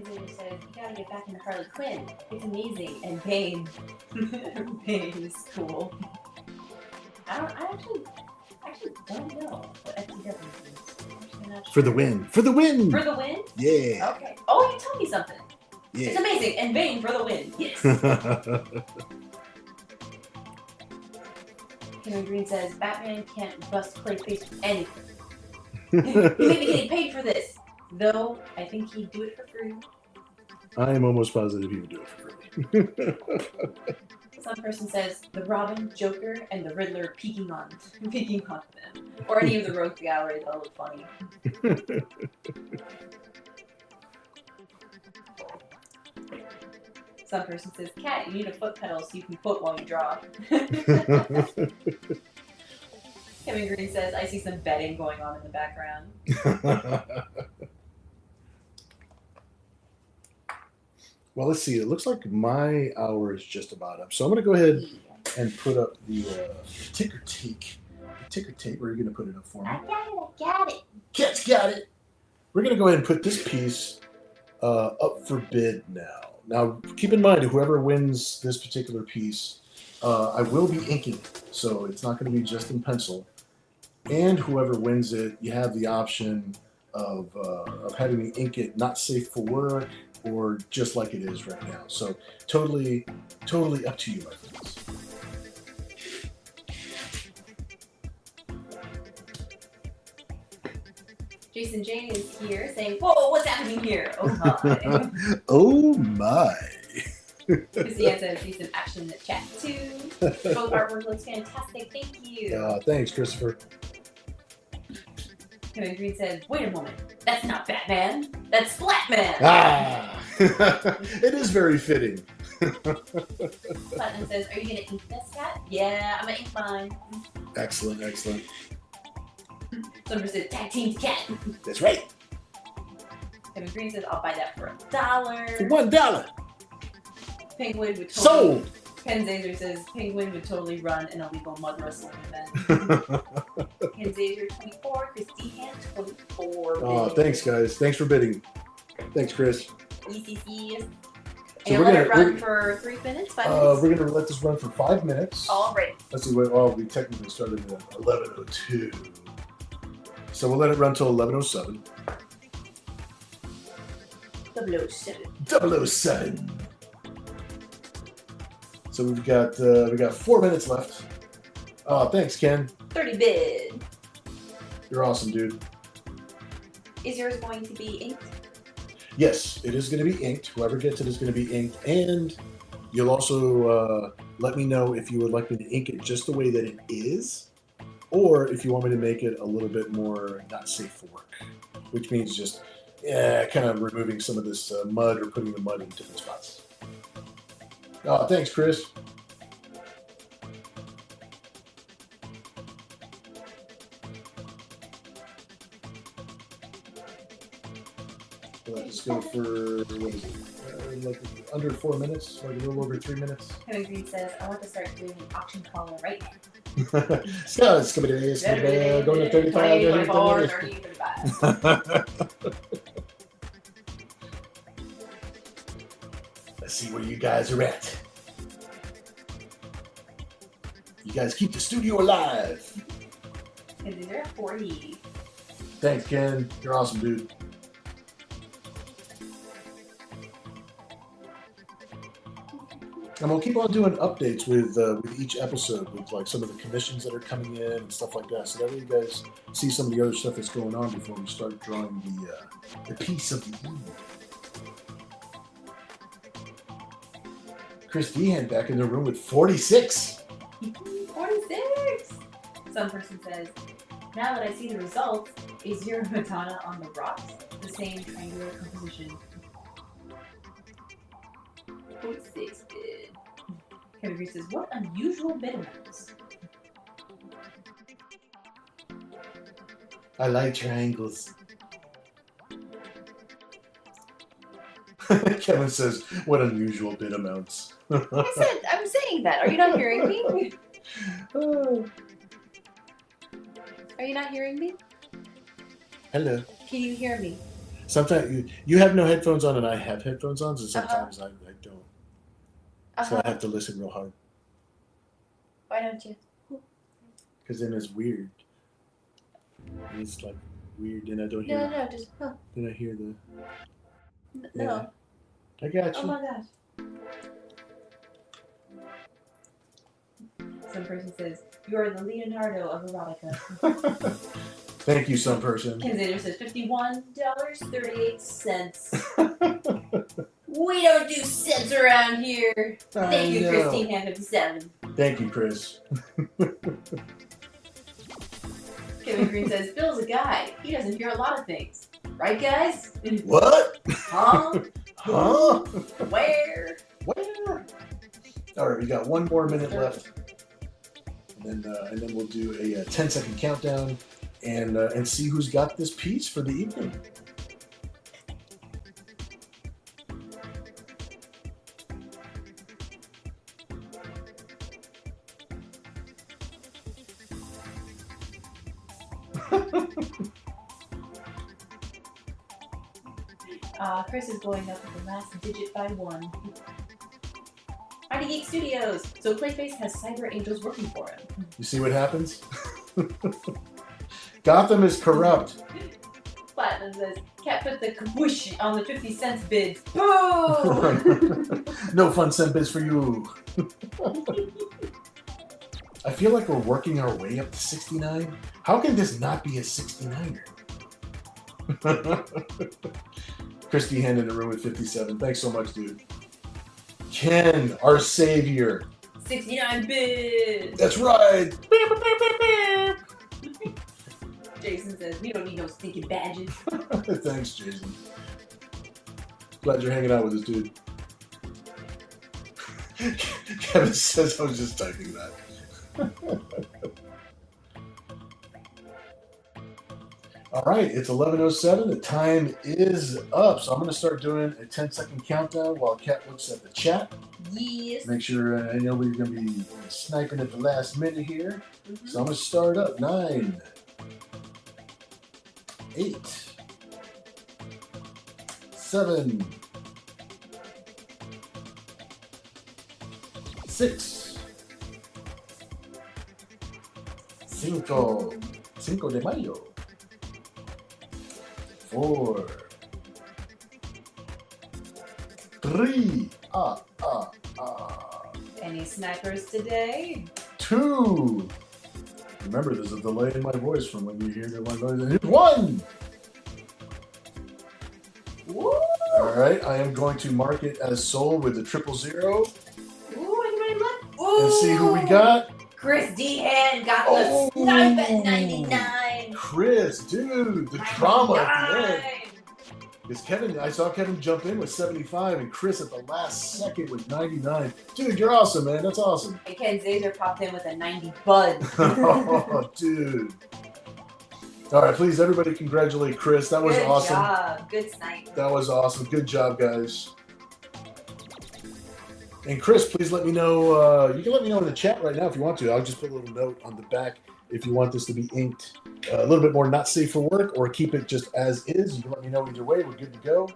Xavier says, you gotta get back into Harley Quinn. It's amazing. And Bane. Bane is cool. I actually don't know what FTW is. For the win. For the win! For the win? Yeah. Okay. Oh, you told me something. Yeah. It's amazing. And Bane for the win. Yes. Kevin Green says, Batman can't bust Clayface with anything. He may be getting paid for this. Though, I think he'd do it for free. I am almost positive he would do it for free. Some person says the Robin, Joker, and the Riddler peeking on them, or any of the rogue gallery. That'll look funny. Some person says, "Cat, you need a foot pedal so you can quote while you draw." Kevin Green says, "I see some betting going on in the background." Well, let's see. It looks like my hour is just about up. So I'm going to go ahead and put up the ticker tape. Where are you going to put it up for me? I got it. Cat's got it. We're going to go ahead and put this piece up for bid now. Now, keep in mind, whoever wins this particular piece, I will be inking it. So it's not going to be just in pencil. And whoever wins it, you have the option of having me ink it not safe for work or just like it is right now. So totally up to you, my friends. Jason J is here saying, "Whoa, what's happening here? Oh my." Oh my. Christiane says, "See some action in the chat too. Both artwork looks fantastic. Thank you." Thanks, Christopher. Kevin Green says, "Wait a moment. That's not Batman. That's Splatman." Ah! It is very fitting. Platinum says, "Are you going to ink this, Cat?" "Yeah, I'm going to ink mine." Excellent. Summer says, "Tag team to Cat." That's right. Kevin Green says, "I'll buy that for $1." For $1. Penguin would totally... Sold. Ken Zazer says, "Penguin would totally run an illegal mud wrestling event." Ken Zazer 24, Christy Hand 24. Oh, thanks, guys. Thanks for bidding. Thanks, Chris. ECC. So And let it run for 3 minutes, 5 minutes? We're going to let this run for 5 minutes. All right. Let's see. Well, we technically started at 11:02. So we'll let it run till 11:07. 007. 007. So we got 4 minutes left. Oh, thanks, Ken. 30 bid. You're awesome, dude. Is yours going to be inked? Yes, it is going to be inked. Whoever gets it is going to be inked, and you'll also let me know if you would like me to ink it just the way that it is, or if you want me to make it a little bit more not safe for work, which means just kind of removing some of this mud or putting the mud in different spots. Oh, thanks, Chris. Let's go for, what is it, like under 4 minutes, like a little over 3 minutes. Kevin Green says, "I want to start doing an auction caller right now." So it's going to be going to 35, 24, 30, 35. Let's see where you guys are at. You guys keep the studio alive. And these are 40. Thanks, Ken. You're awesome, dude. And we'll keep on doing updates with each episode, with like some of the commissions that are coming in and stuff like that, so that way you guys see some of the other stuff that's going on before we start drawing the piece of the evening. Chris Dehan back in the room with 46. 46! Some person says, "Now that I see the results, is your Madonna on the rocks the same triangular composition?" 46 bid. Kevin Green says, "What unusual bid amounts?" I like triangles. Kevin says, "What unusual bid amounts." I'm saying that. Are you not hearing me? Are you not hearing me? Hello. Can you hear me? Sometimes you have no headphones on and I have headphones on, so sometimes I don't. So I have to listen real hard. Why don't you? Because then it's weird. It's like weird, and I don't hear. No, just Then I hear the. no. Yeah. I got you. Oh my gosh. Some person says, "You are the Leonardo of erotica." Thank you, some person. Ken Zader says $51.38. We don't do cents around here. Thank you, know. Christine Hand 57. Thank you, Chris. Kevin Green says, Bill's a guy. He doesn't hear a lot of things. Right, guys? What? Huh? Huh? Where? Where? All right, we got 1 more minute left, and then we'll do a 10-second countdown and see who's got this piece for the evening. Chris is going up with the last digit by 1. Mighty Geek Studios. So Clayface has cyber angels working for him. You see what happens? Gotham is corrupt. Platinum says, Cat put the kaboosh on the 50 cents bids. Boom! No fun cent bids for you. I feel like we're working our way up to 69. How can this not be a 69er? Christy Hand in the room with 57. Thanks so much, dude. Ken, our savior. 69 bids! That's right. Jason says, we don't need no stinking badges. Thanks, Jason. Glad you're hanging out with us, dude. Kevin says I was just typing that. All right, it's 11:07. The time is up, so I'm going to start doing a 10-second countdown while Kat looks at the chat. Yes. Make sure I know we're going to be sniping at the last minute here. So I'm going to start up. 9, 8, 7, 6, 5 de mayo. 4, 3, Any snipers today? 2. Remember, there's a delay in my voice from when you hear my voice. And 1. Woo! All right, I am going to mark it as sold with the 000 Ooh, anybody look? Ooh! and see who we got. Chris D. Hand got the Oh! snipe at 99. Chris, dude, the drama at the end. 99. Because Kevin, I saw Kevin jump in with 75 and Chris at the last second with 99. Dude, you're awesome, man. That's awesome. And Ken Zazer popped in with a 90 bud. Oh, dude. All right, please, everybody congratulate Chris. That was Good awesome. job. Good snipe. That was awesome. Good job, guys. And Chris, please let me know. You can let me know in the chat right now if you want to. I'll just put a little note on the back if you want this to be inked a little bit more not safe for work or keep it just as is. You can let me know either way. We're good to go.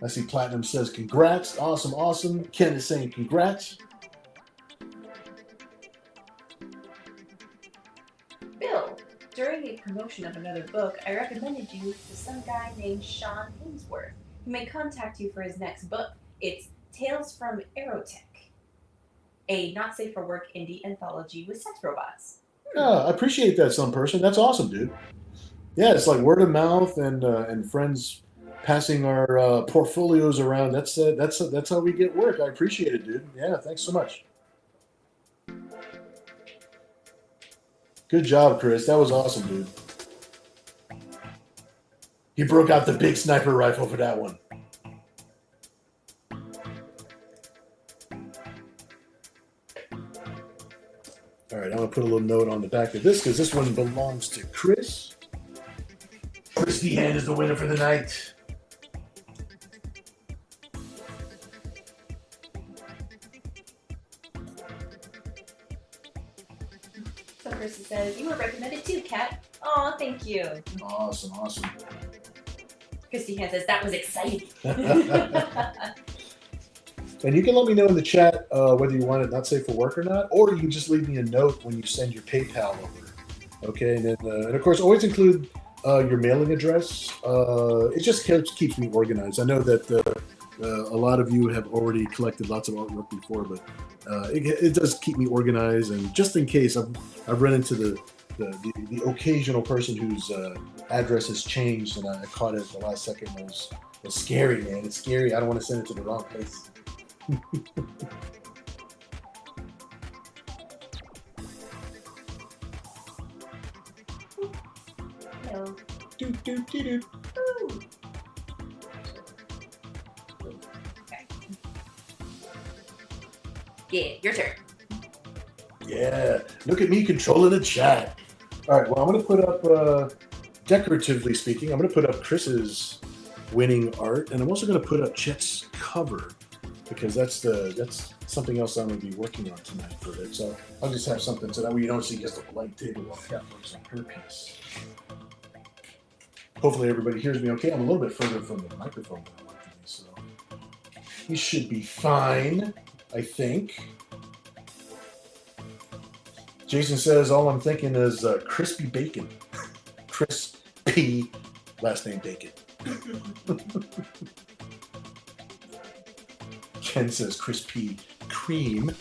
I see Platinum says congrats. Awesome, awesome. Ken is saying congrats. Bill, during a promotion of another book, I recommended you to some guy named Sean Hainsworth, who may contact you for his next book. It's Tales from Aerotech, a not safe for work indie anthology with sex robots. Yeah, I appreciate that, some person. That's awesome, dude. Yeah, it's like word of mouth and friends passing our portfolios around. That's how we get work. I appreciate it, dude. Yeah, thanks so much. Good job, Chris. That was awesome, dude. He broke out the big sniper rifle for that one. All right, I'm going to put a little note on the back of this because this one belongs to Chris. Christy Hand is the winner for the night. So Chris says, you were recommended too, Kat. Aw, thank you. Awesome, awesome. Christy Hand says, that was exciting. And you can let me know in the chat whether you want it not safe for work or not, or you can just leave me a note when you send your PayPal over. Okay, and then and of course always include your mailing address. It just keeps me organized. I know that a lot of you have already collected lots of artwork before, but it does keep me organized. And just in case, I've run into the the occasional person whose address has changed, and I caught it at the last second. Was scary, man. It's scary. I don't want to send it to the wrong place. Hello. Do, do, do, do. Ooh. Okay. Yeah, your turn. Yeah, look at me controlling the chat. All right, well, I'm going to put up, decoratively speaking, I'm going to put up Chris's winning art, and I'm also going to put up Chet's cover, because that's something else I'm going to be working on tonight for it. So I'll just have something so that way you don't see just a blank table while Kat works on her piece. Hopefully everybody hears me okay. I'm a little bit further from the microphone than I want to be, so we should be fine, I think. Jason says, all I'm thinking is crispy bacon. Crispy, last name bacon. Ken says crispy cream.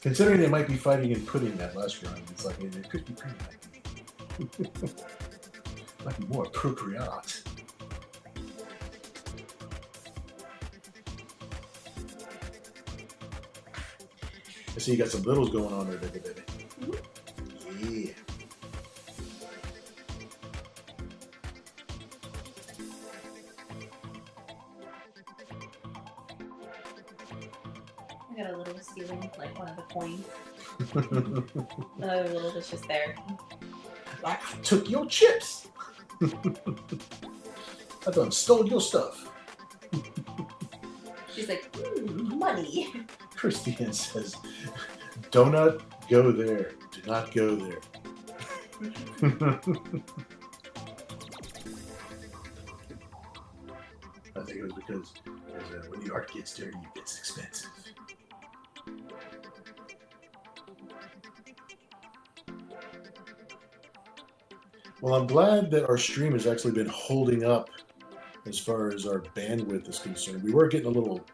Considering they might be fighting in pudding that last round, it's like crispy cream might be more appropriate. I see you got some littles going on there, baby. Yeah. I got a little stealing, like one of the coins. Another little that's just there. I took your chips. I done stole your stuff. She's like, money. Christian says, do not go there. Do not go there. I think it was because when the art gets dirty, it gets expensive. Well, I'm glad that our stream has actually been holding up as far as our bandwidth is concerned. We were getting a little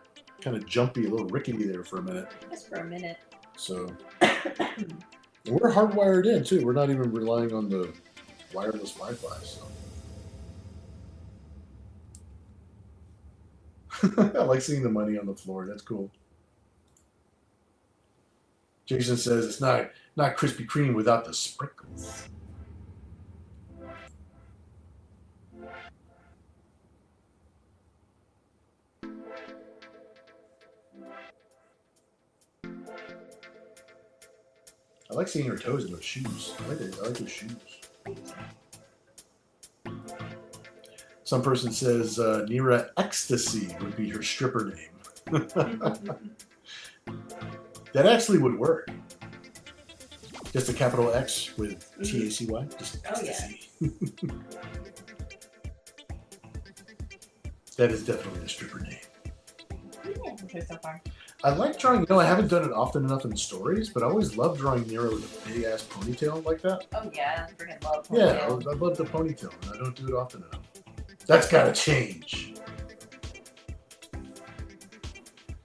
kind of jumpy, a little rickety there for a minute. Just for a minute. So we're hardwired in too. We're not even relying on the wireless Wi-Fi. So I like seeing the money on the floor. That's cool. Jason says it's not Krispy Kreme without the sprinkles. I like seeing her toes in those shoes. I like those shoes. Some person says Nira Ecstasy would be her stripper name. That actually would work. Just a capital X with T-A-C-Y. Just Ecstasy. Oh, yeah. That is definitely a stripper name. Yeah, so far. I like drawing, I haven't done it often enough in stories, but I always love drawing Nero with a big ass ponytail like that. Oh yeah, I freaking love ponytail. Yeah, I love the ponytail, and I don't do it often enough. That's gotta change.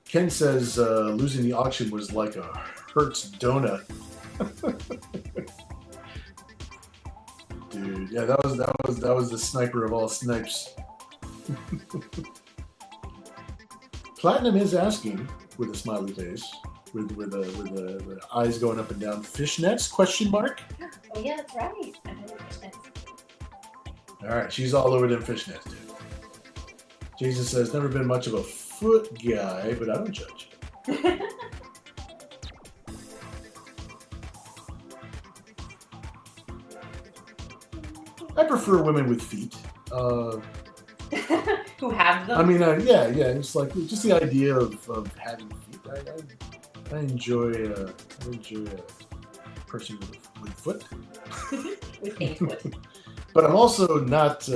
Ken says losing the auction was like a Hertz donut. Dude, yeah, that was the sniper of all snipes. Platinum is asking, with a smiley face, with the eyes going up and down. Fishnets? Question mark? Oh yeah, that's right. I know fishnets. All right, she's all over them fishnets, dude. Jason says never been much of a foot guy, but I don't judge. I prefer women with feet. Who have them? I mean, yeah. It's like just the idea of having feet. I enjoy a person with a foot. With a foot. But I'm also not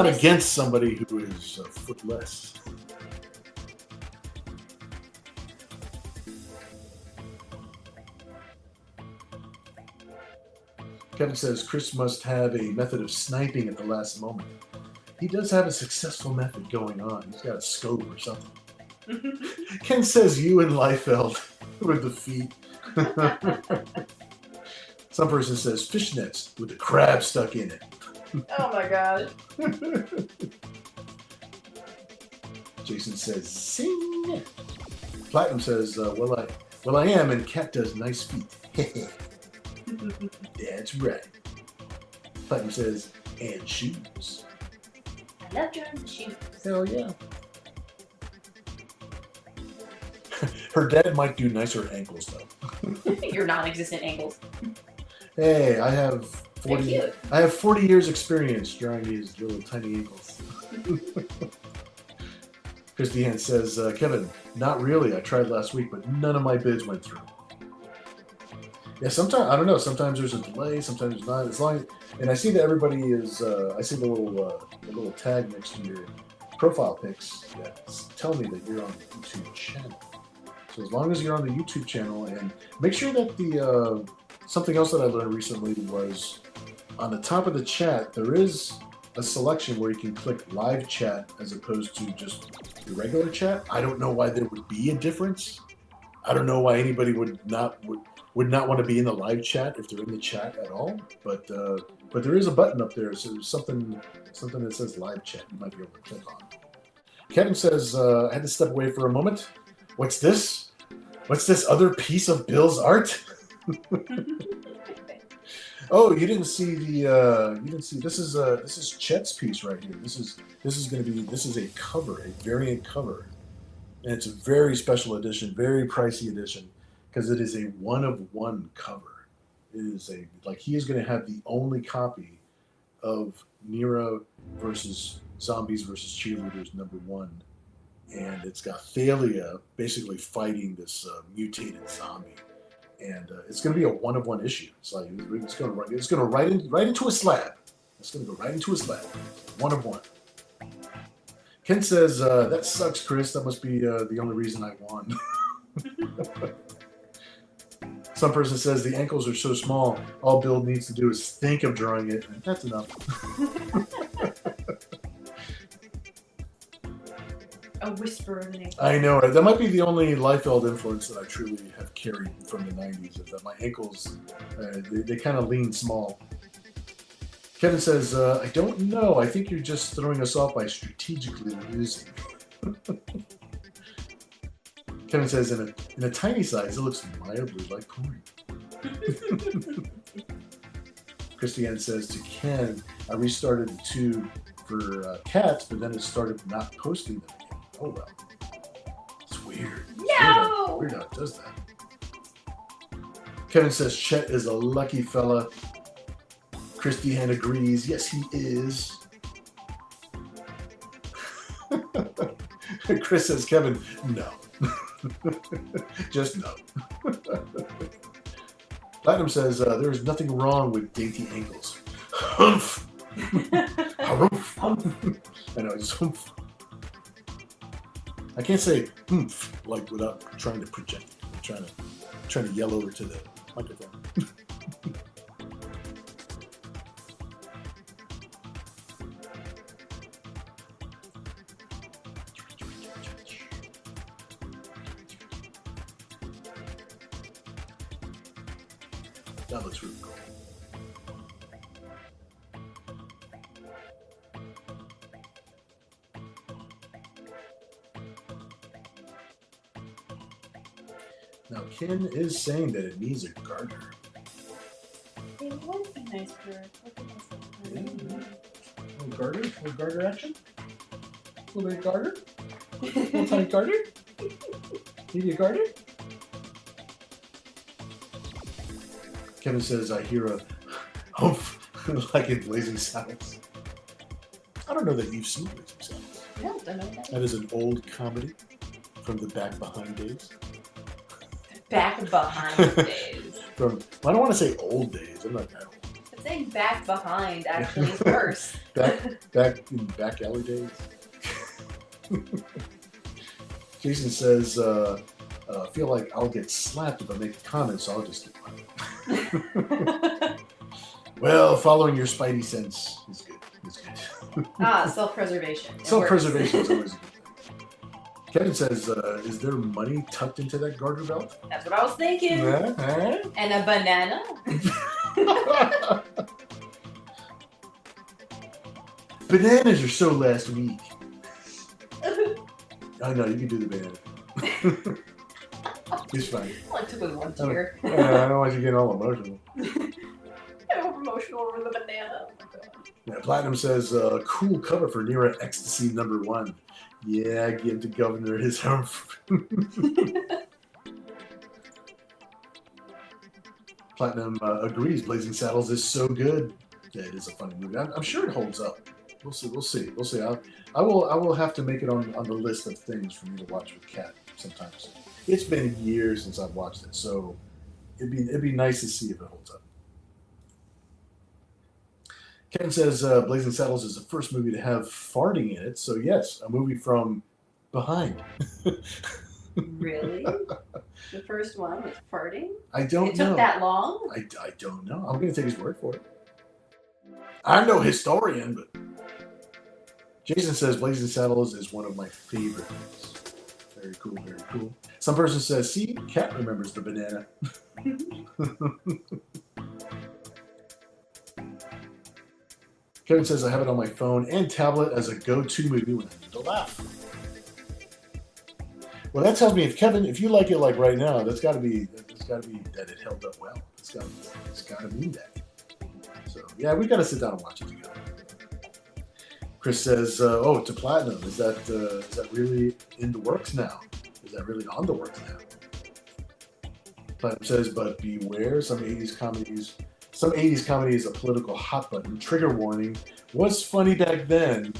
against somebody who is footless. Kevin says Chris must have a method of sniping at the last moment. He does have a successful method going on. He's got a scope or something. Ken says you and Liefeld with the feet. Some person says fishnets with the crab stuck in it. Oh my god. Jason says sing. Platinum says, well I am, and Cat does nice feet. That's right. Platinum says, and shoes. I love drawing the shoes. Hell yeah. Her dad might do nicer ankles though. Your non-existent angles. Hey, I have They're 40. cute. I have 40 years experience drawing these little tiny ankles. Christiane says, Kevin, not really. I tried last week, but none of my bids went through. Yeah, sometimes I don't know. Sometimes there's a delay. Sometimes there's not. As long and I see that everybody is. I see the little tag next to your profile pics that tell me that you're on the YouTube channel. So as long as you're on the YouTube channel, and make sure that the something else that I learned recently was on the top of the chat there is a selection where you can click live chat as opposed to just the regular chat. I don't know why there would be a difference. I don't know why anybody would not want to be in the live chat if they're in the chat at all. But there is a button up there, so there's something that says live chat. You might be able to click on. Kevin says, I had to step away for a moment. What's this? What's this other piece of Bill's art? Oh, you didn't see the this is Chet's piece right here. This is a cover, a variant cover. And it's a very special edition, very pricey edition, because it is a one-of-one cover. It is he is going to have the only copy of Nero versus Zombies versus Cheerleaders #1, and it's got Thalia basically fighting this mutated zombie, and it's going to be a one-of-one issue. It's going right into a slab. It's going to go right into a slab, one-of-one. Ken says, that sucks, Chris. That must be the only reason I won. Some person says the ankles are so small, all Bill needs to do is think of drawing it, and that's enough. A whisper of an ankle. I know, right? That might be the only Liefeld influence that I truly have carried from the 90s, is that my ankles, they kind of lean small. Kevin says, I don't know. I think you're just throwing us off by strategically losing. Kevin says, in a tiny size, it looks mildly like porn. Christiane says to Ken, I restarted the tube for cats, but then it started not posting them again. Oh, well. It's weird. No! Weird how it does that. Kevin says, Chet is a lucky fella. Christiane agrees. Yes, he is. Chris says, Kevin, no. Just no. Platinum says, there is nothing wrong with dainty ankles. Humph. Harumph. I know, it's humph. I can't say humph like without trying to project. I'm trying to yell over to the microphone. That looks really cool. Now, Ken is saying that it needs a garter. It would be nice for a Little garter action? A little bit of garter? Little tiny garter? Maybe a garter? Kevin says, I hear a humph like in Blazing Saddles. I don't know that you've seen Blazing Saddles. No, don't know what that is. That is an old comedy from the back behind days. Back behind days. I don't want to say old days. I'm not that old. But saying back behind actually is worse. back in back alley days. Jason says, feel like I'll get slapped if I make a comment, so I'll just keep quiet. Well, following your spidey sense is good. It's good. Self-preservation. It Self-preservation is always a good thing. Kevin says, is there money tucked into that garter belt? That's what I was thinking. And a banana. Bananas are so last week. I know, you can do the banana. It's fine. I only took with one tear. I don't want you getting all emotional. I'm emotional over the banana. Yeah, Platinum says, cool cover for Near Ecstasy #1. Yeah, give the governor his home. Platinum agrees. Blazing Saddles is so good. Yeah, it is a funny movie. I'm sure it holds up. We'll see. I will have to make it on the list of things for me to watch with Kat sometimes. It's been years since I've watched it, so it'd be nice to see if it holds up. Ken says Blazing Saddles is the first movie to have farting in it, so yes, a movie from behind. Really? The first one was farting? I don't know. It took that long? I don't know. I'm going to take his word for it. I'm no historian, but Jason says Blazing Saddles is one of my favorites. Very cool, very cool. Some person says, see, Kat remembers the banana. Kevin says, I have it on my phone and tablet as a go-to movie when I need to laugh. Well, that tells me if you like it like right now, that's got to be that it held up well. It's got to mean that. So yeah, we got to sit down and watch it together. Chris says, "Oh, to Platinum, is that really in the works now? Is that really on the works now?" Platinum says, "But beware, some '80s comedy is a political hot button. Trigger warning. Was funny back then."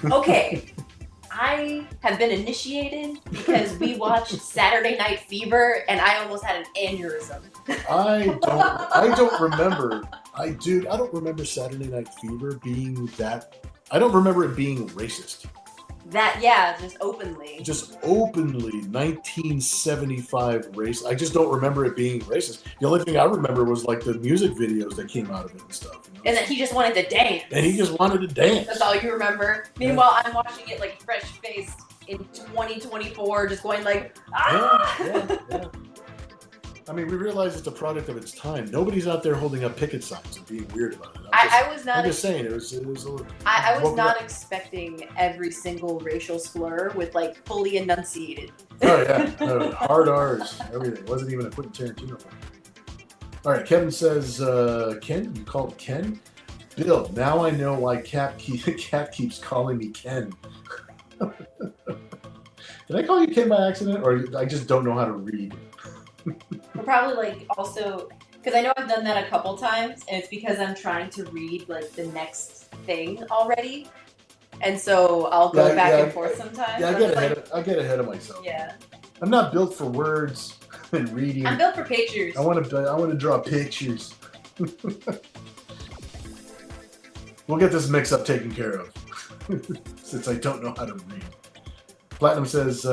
Okay. I have been initiated because we watched Saturday Night Fever and I almost had an aneurysm. I don't remember. I don't remember Saturday Night Fever being that. I don't remember it being racist. Just openly. Just openly 1975 race. I just don't remember it being racist. The only thing I remember was like the music videos that came out of it and stuff. You know? And that he just wanted to dance. That's all you remember. Meanwhile, I'm watching it like fresh-faced in 2024, just going like, ah! Yeah. I mean, we realize it's a product of its time. Nobody's out there holding up picket signs and being weird about it. I'm just saying it was a little. I was not expecting every single racial slur with like fully enunciated. Oh yeah, no, hard R's, everything. It wasn't even a Quentin Tarantino film. All right, Kevin says, Ken, you called Ken? Bill, now I know why Kat keeps calling me Ken. Did I call you Ken by accident, or I just don't know how to read? We're probably like also, because I know I've done that a couple times, and it's because I'm trying to read like the next thing already, and so I'll go back and forth sometimes. Yeah, I get ahead of myself. Yeah. I'm not built for words and reading. I'm built for pictures. I want to draw pictures. We'll get this mix-up taken care of, since I don't know how to read. Platinum says,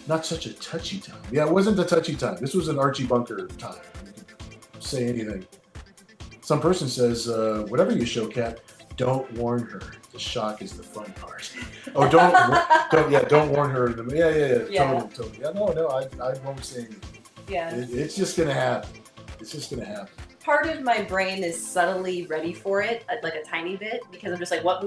not such a touchy time. Yeah, it wasn't a touchy time. This was an Archie Bunker time. You can say anything. Some person says, whatever you show, Kat, don't warn her. The shock is the fun part. Oh, don't warn her. Yeah. Totally. Yeah, no, I won't say anything. Yeah. It's just going to happen. It's just going to happen. Part of my brain is subtly ready for it, like a tiny bit, because I'm just like, what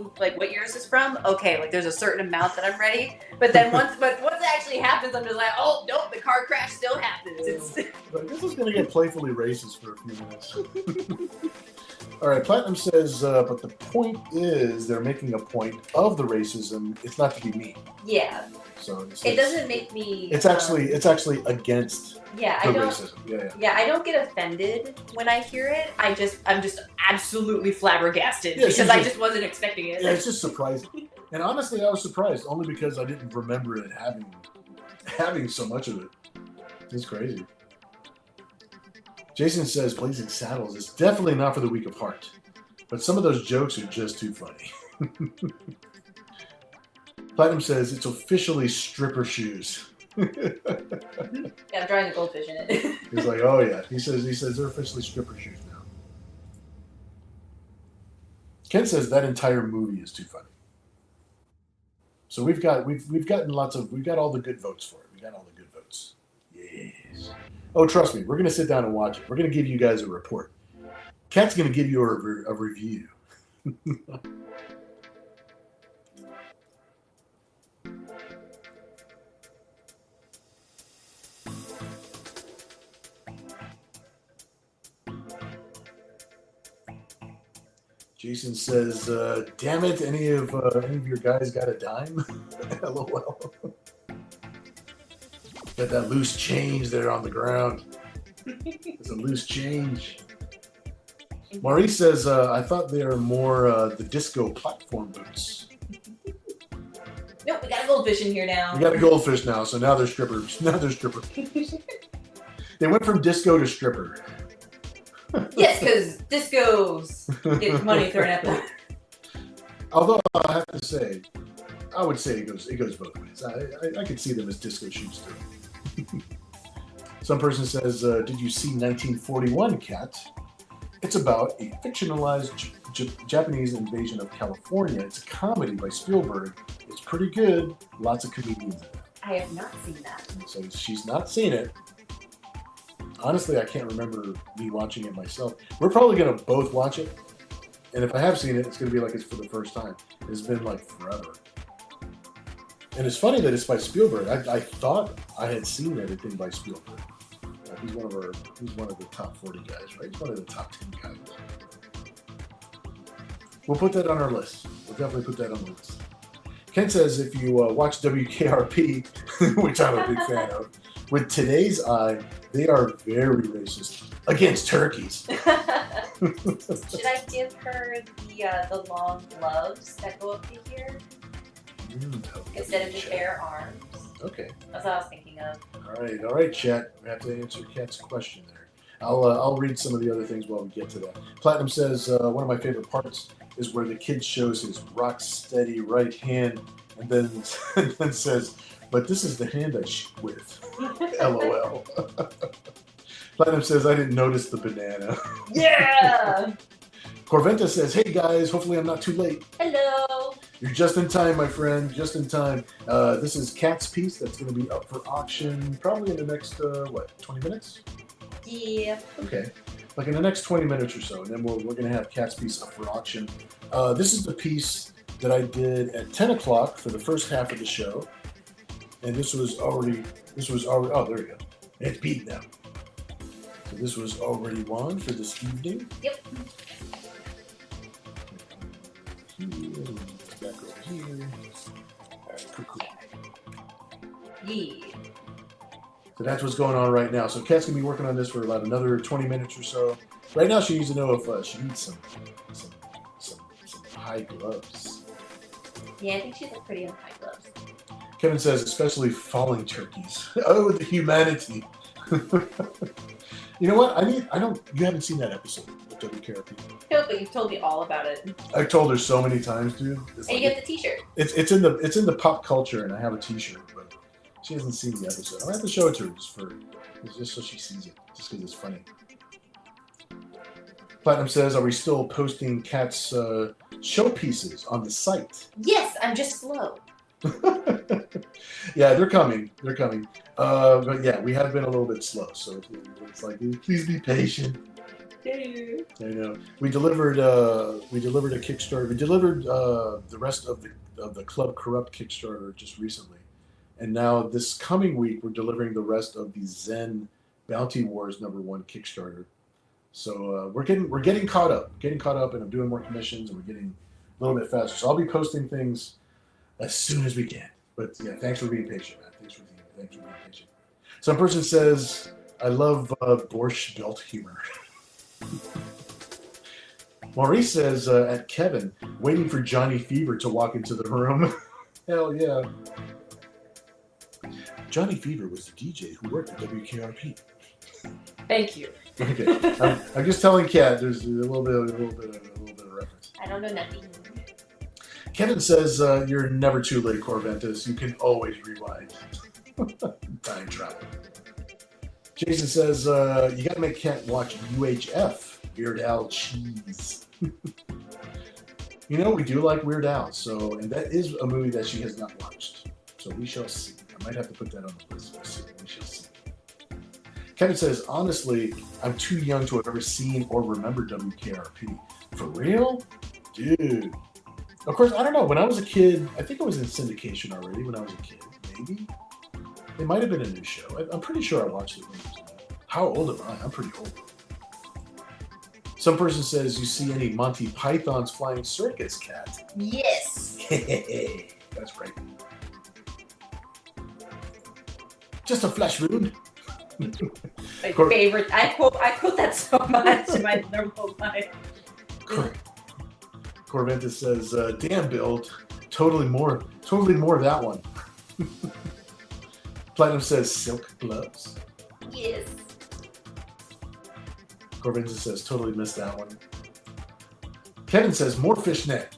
year is this from? Okay, like there's a certain amount that I'm ready. But then once it actually happens, I'm just like, oh nope, the car crash still happens. This is gonna get playfully racist for a few minutes. All right, Platinum says, but the point is they're making a point of the racism. It's not to be mean. Yeah. So it doesn't make me. It's actually against. Yeah, I don't. Racism. Yeah, I don't get offended when I hear it. I'm just absolutely flabbergasted because I just wasn't expecting it. Yeah, it's just surprising. And honestly, I was surprised only because I didn't remember it having so much of it. It's crazy. Jason says Blazing Saddles is definitely not for the weak of heart, but some of those jokes are just too funny. Platinum says it's officially stripper shoes. Yeah, I'm drawing a goldfish in it. He's like, oh yeah. He says they're officially stripper shoes now. Ken says that entire movie is too funny. So we've got all the good votes for it. We got all the good votes. Yes. Oh, trust me, we're gonna sit down and watch it. We're gonna give you guys a report. Kat's gonna give you a review. Jason says, "Damn it! Any of your guys got a dime?" LOL. Got that loose change there on the ground. It's a loose change. Maurice says, "I thought they are more the disco platform boots." Nope, we got a goldfish in here now. We got a goldfish now, so now they're strippers. Now they're strippers. They went from disco to stripper. Yes, because discos get money thrown at them. Although I have to say, I would say it goes both ways. I could see them as disco shoes too. Some person says, "Did you see 1941, Kat? It's about a fictionalized Japanese invasion of California. It's a comedy by Spielberg. It's pretty good. Lots of comedians in it." I have not seen that. So she's not seen it. Honestly, I can't remember me watching it myself. We're probably going to both watch it. And if I have seen it, it's going to be like it's for the first time. It's been like forever. And it's funny that it's by Spielberg. I thought I had seen everything by Spielberg. He's one of the top 40 guys, right? He's one of the top 10 guys. We'll put that on our list. We'll definitely put that on the list. Ken says if you watch WKRP, which I'm a big fan of, with today's eye, they are very racist against turkeys. Should I give her the long gloves that go up to here instead of the bare arms? Okay. That's what I was thinking of. All right, chat. We have to answer Kat's question there. I'll read some of the other things while we get to that. Platinum says one of my favorite parts is where the kid shows his rock steady right hand and then says, "But this is the hand I shoot with." LOL. Platinum says, "I didn't notice the banana." Yeah. Corventa says, "Hey guys, hopefully I'm not too late." Hello. You're just in time, my friend. Just in time. This is Kat's piece that's going to be up for auction probably in the next 20 minutes. Yeah. Okay, like in the next 20 minutes or so, and then we're going to have Kat's piece up for auction. This is the piece that I did at 10 o'clock for the first half of the show, and this was already. Oh, there we go. It's beat now. So this was already won for this evening. Yep. Back over here. All right, cool. Yeah. So that's what's going on right now. So Kat's gonna be working on this for about another 20 minutes or so. Right now, she needs to know if she needs some high gloves. Yeah, I think she's pretty on high gloves. Kevin says, especially falling turkeys. Oh, the humanity. You know what? You haven't seen that episode of WKRP. No, but you've told me all about it. I've told her so many times, dude. And you get the T-shirt. It's in the pop culture, and I have a T-shirt, but she hasn't seen the episode. I have to show it to her just so she sees it, just because it's funny. Platinum says, "Are we still posting Kat's showpieces on the site?" Yes, I'm just slow. Yeah, they're coming. But yeah, we have been a little bit slow, so it's like, please be patient. I know. We delivered a Kickstarter. We delivered the rest of the Club Corrupt Kickstarter just recently, and now this coming week we're delivering the rest of the Zen Bounty Wars #1 Kickstarter. So we're getting caught up, and I'm doing more commissions, and we're getting a little bit faster. So I'll be posting things as soon as we can. But yeah, thanks for being patient, man. Thanks for being patient. Some person says, "I love borscht belt humor." Maurice says, at Kevin, waiting for Johnny Fever to walk into the room. Hell yeah. Johnny Fever was the DJ who worked at WKRP. Thank you. Okay, I'm just telling Kat. There's a little bit of reference. I don't know nothing. Kevin says, "You're never too late, Corventus. You can always rewind." Time travel. Jason says, "You got to make Kat watch UHF, Weird Al Cheese." You know, we do like Weird Al, so, and that is a movie that she has not watched. So we shall see. I might have to put that on the list. We'll see. We shall see. Kevin says, honestly, I'm too young to have ever seen or remember WKRP. For real? Dude. Of course, I don't know. When I was a kid, I think it was in syndication already when I was a kid. Maybe. It might have been a new show. I'm pretty sure I watched it when I was young. How old am I? I'm pretty old. Some person says, you see any Monty Python's Flying Circus, Cat? Yes. That's right. Just a flesh wound. My favorite. I quote that so much in my normal life. Corventus says, damn, Bill, totally more of that one. Platinum says, silk gloves. Yes. Corventus says, totally missed that one. Kevin says, more fishnet.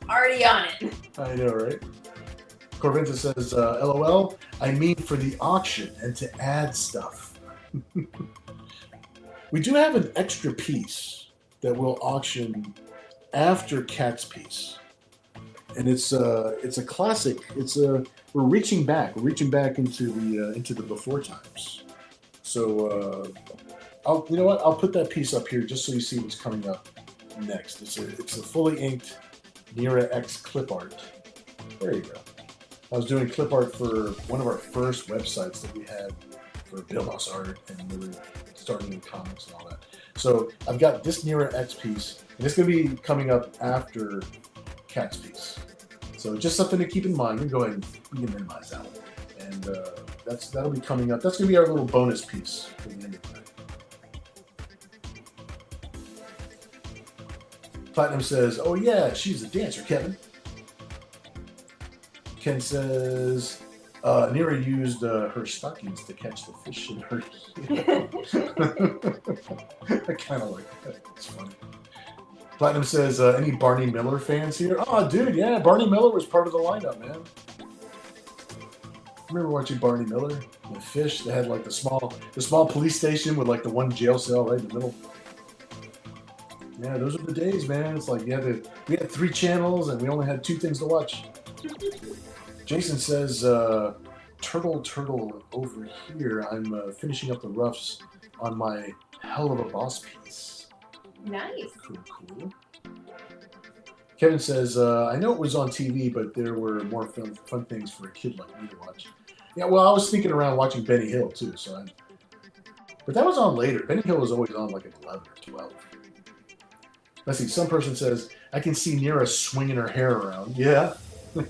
Already on it. I know, right? Corventus says, LOL, I mean for the auction and to add stuff. We do have an extra piece that we'll auction after Cat's piece. And it's a classic. We're reaching back into the before times. So you know what? I'll put that piece up here just so you see what's coming up next. It's a fully inked Nira X clip art. There you go. I was doing clip art for one of our first websites that we had for BillMausArt, and we were starting in comics and all that. So I've got this Nira X piece, and it's going to be coming up after Cat's piece. So just something to keep in mind. We can go ahead and minimize that one. And that'll be coming up. That's going to be our little bonus piece for the end of the night. Platinum says, oh yeah, she's a dancer, Kevin. Ken says, Nira used her stockings to catch the fish in her heel. I kind of like that. It's funny. Platinum says, any Barney Miller fans here? Oh, dude, yeah, Barney Miller was part of the lineup, man. I remember watching Barney Miller and the fish. They had like the small police station with like the one jail cell right in the middle. Yeah, those are the days, man. It's like we had 3 channels and we only had 2 things to watch. Jason says, turtle over here. I'm finishing up the roughs on my hell of a boss piece. Nice. Cool. Kevin says, I know it was on TV, but there were more fun things for a kid like me to watch. Yeah, well, I was thinking around watching Benny Hill, too. But that was on later. Benny Hill was always on like at 11 or 12. Let's see. Some person says, I can see Nira swinging her hair around. Yeah. Wait,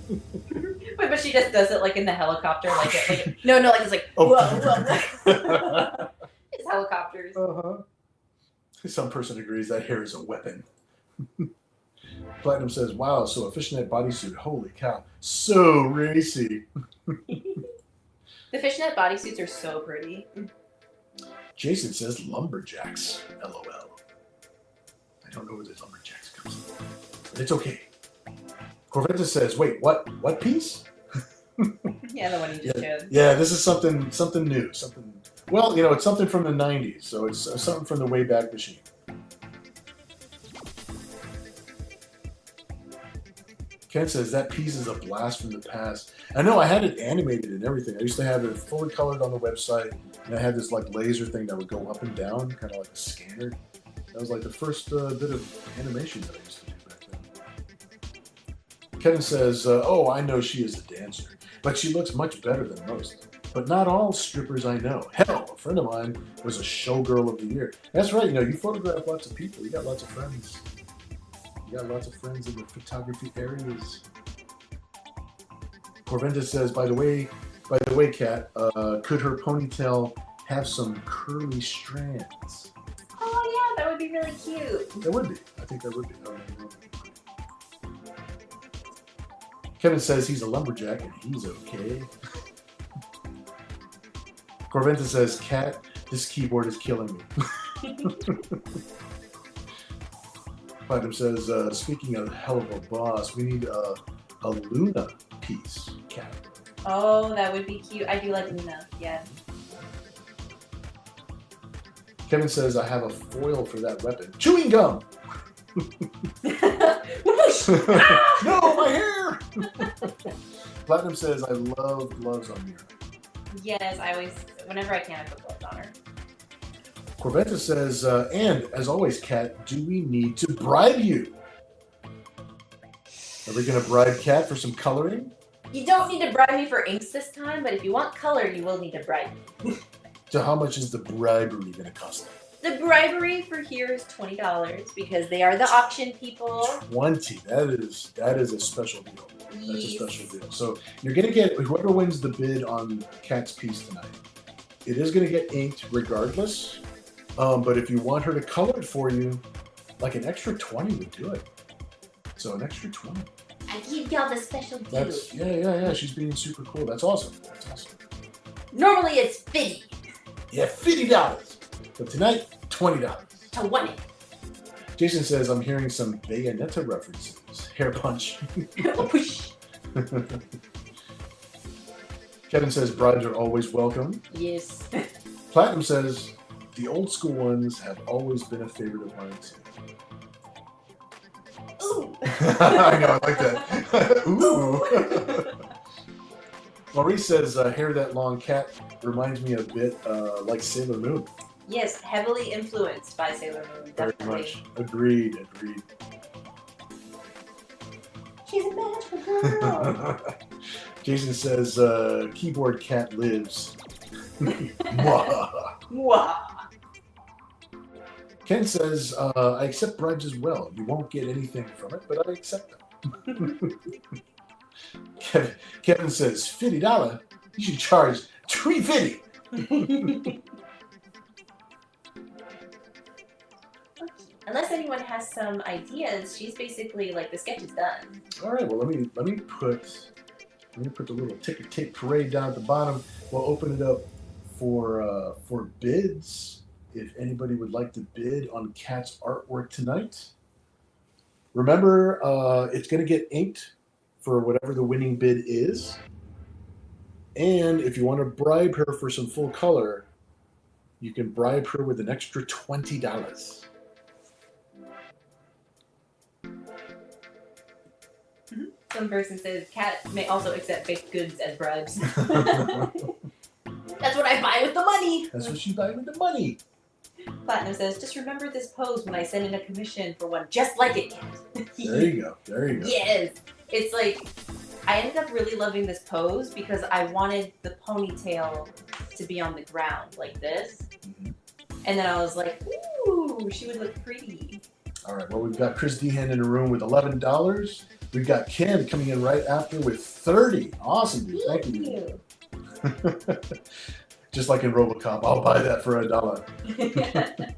but she just does it like in the helicopter, like it's like Oh. whoa. It's helicopters. Uh-huh. Some person agrees that hair is a weapon. Platinum says, wow, so a fishnet bodysuit. Holy cow. So racy. The fishnet bodysuits are so pretty. Jason says lumberjacks. LOL. I don't know where the lumberjacks comes from, but it's okay. Corvetta says, wait, what piece? Yeah, the one you just showed. Yeah, this is something new. Well, it's something from the 90s, so it's something from the Wayback Machine. Ken says, that piece is a blast from the past. I know, I had it animated and everything. I used to have it fully colored on the website, and I had this like laser thing that would go up and down, kind of like a scanner. That was like the first bit of animation that I used to do back then. Kevin says, oh, I know she is a dancer, but she looks much better than most. But not all strippers I know. Hell, a friend of mine was a showgirl of the year. That's right, you photograph lots of people. You got lots of friends. You got lots of friends in the photography areas. Corventa says, by the way, Kat, could her ponytail have some curly strands? Oh yeah, that would be really cute. That would be. I think that would be. Kevin says he's a lumberjack and he's okay. Corventa says, Kat, this keyboard is killing me. Platinum says, speaking of hell of a boss, we need a Luna piece, Kat. Oh, that would be cute. I do like Luna, yeah. Kevin says, I have a foil for that weapon. Chewing gum! No, my hair! Platinum says, I love gloves on Mira. Yes, I always, whenever I can, I put gloves on her. Corvetta says, and as always, Kat, do we need to bribe you? Are we going to bribe Kat for some coloring? You don't need to bribe me for inks this time, but if you want color, you will need to bribe me. So how much is the bribery going to cost them? The bribery for here is $20 because they are the auction people. 20. That is a special deal. That's a Yes. special deal. So you're going to get, whoever wins the bid on Kat's piece tonight, it is going to get inked regardless. But if you want her to color it for you, like an extra 20 would do it. So an extra 20. I give y'all the special deal. That's, yeah. She's being super cool. That's awesome. That's awesome. Normally it's 50 Yeah, $50. But tonight, $20. to 1. Jason says, I'm hearing some Bayonetta references. Hair punch. Whoosh. Kevin says, bribes are always welcome. Yes. Platinum says, the old school ones have always been a favorite of mine too. Ooh. I know, I like that. Ooh. Maurice says, hair that long, Cat reminds me a bit like Sailor Moon. Yes, heavily influenced by Sailor Moon. Very Definitely. much. Agreed. She's a magical girl. Jason says, keyboard cat lives. Mwah. Mwah. Ken says, I accept bribes as well. You won't get anything from it, but I accept them. Kevin says, $50? You should charge $3.50. Unless anyone has some ideas, she's basically like the sketch is done. All right, well let me put the little ticker tape parade down at the bottom. We'll open it up for bids. If anybody would like to bid on Kat's artwork tonight, remember it's going to get inked for whatever the winning bid is. And if you want to bribe her for some full color, you can bribe her with an extra $20. Some person says Cat may also accept baked goods as bribes. That's what I buy with the money. That's what she buys with the money. Platinum says, just remember this pose when I send in a commission for one just like it, Cat. There you go. Yes. It's like, I ended up really loving this pose because I wanted the ponytail to be on the ground like this. Mm-hmm. And then I was like, ooh, she would look pretty. All right, well, we've got Chris Dehan in the room with $11. We've got Ken coming in right after with $30. Awesome, dude. Thank you. Just like in RoboCop, I'll buy that for $1.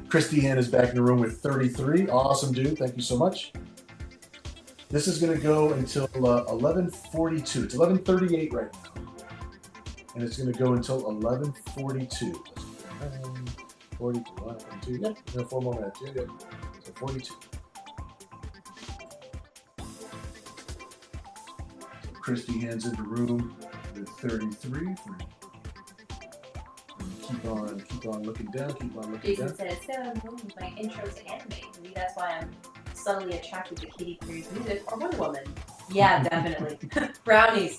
Chris Dehan is back in the room with $33. Awesome, dude. Thank you so much. This is going to go until 11:42. It's 11:38 right now. And it's going to go until 11:42. 42. Yep, 4 more minutes. Yeah. So 42. Christy hands in the room with 33. Keep on looking down. Jason says, Sailor Moon was my intro to anime. Maybe that's why I'm subtly attracted to Katy Perry's music or Wonder Woman. Yeah, definitely. Brownies.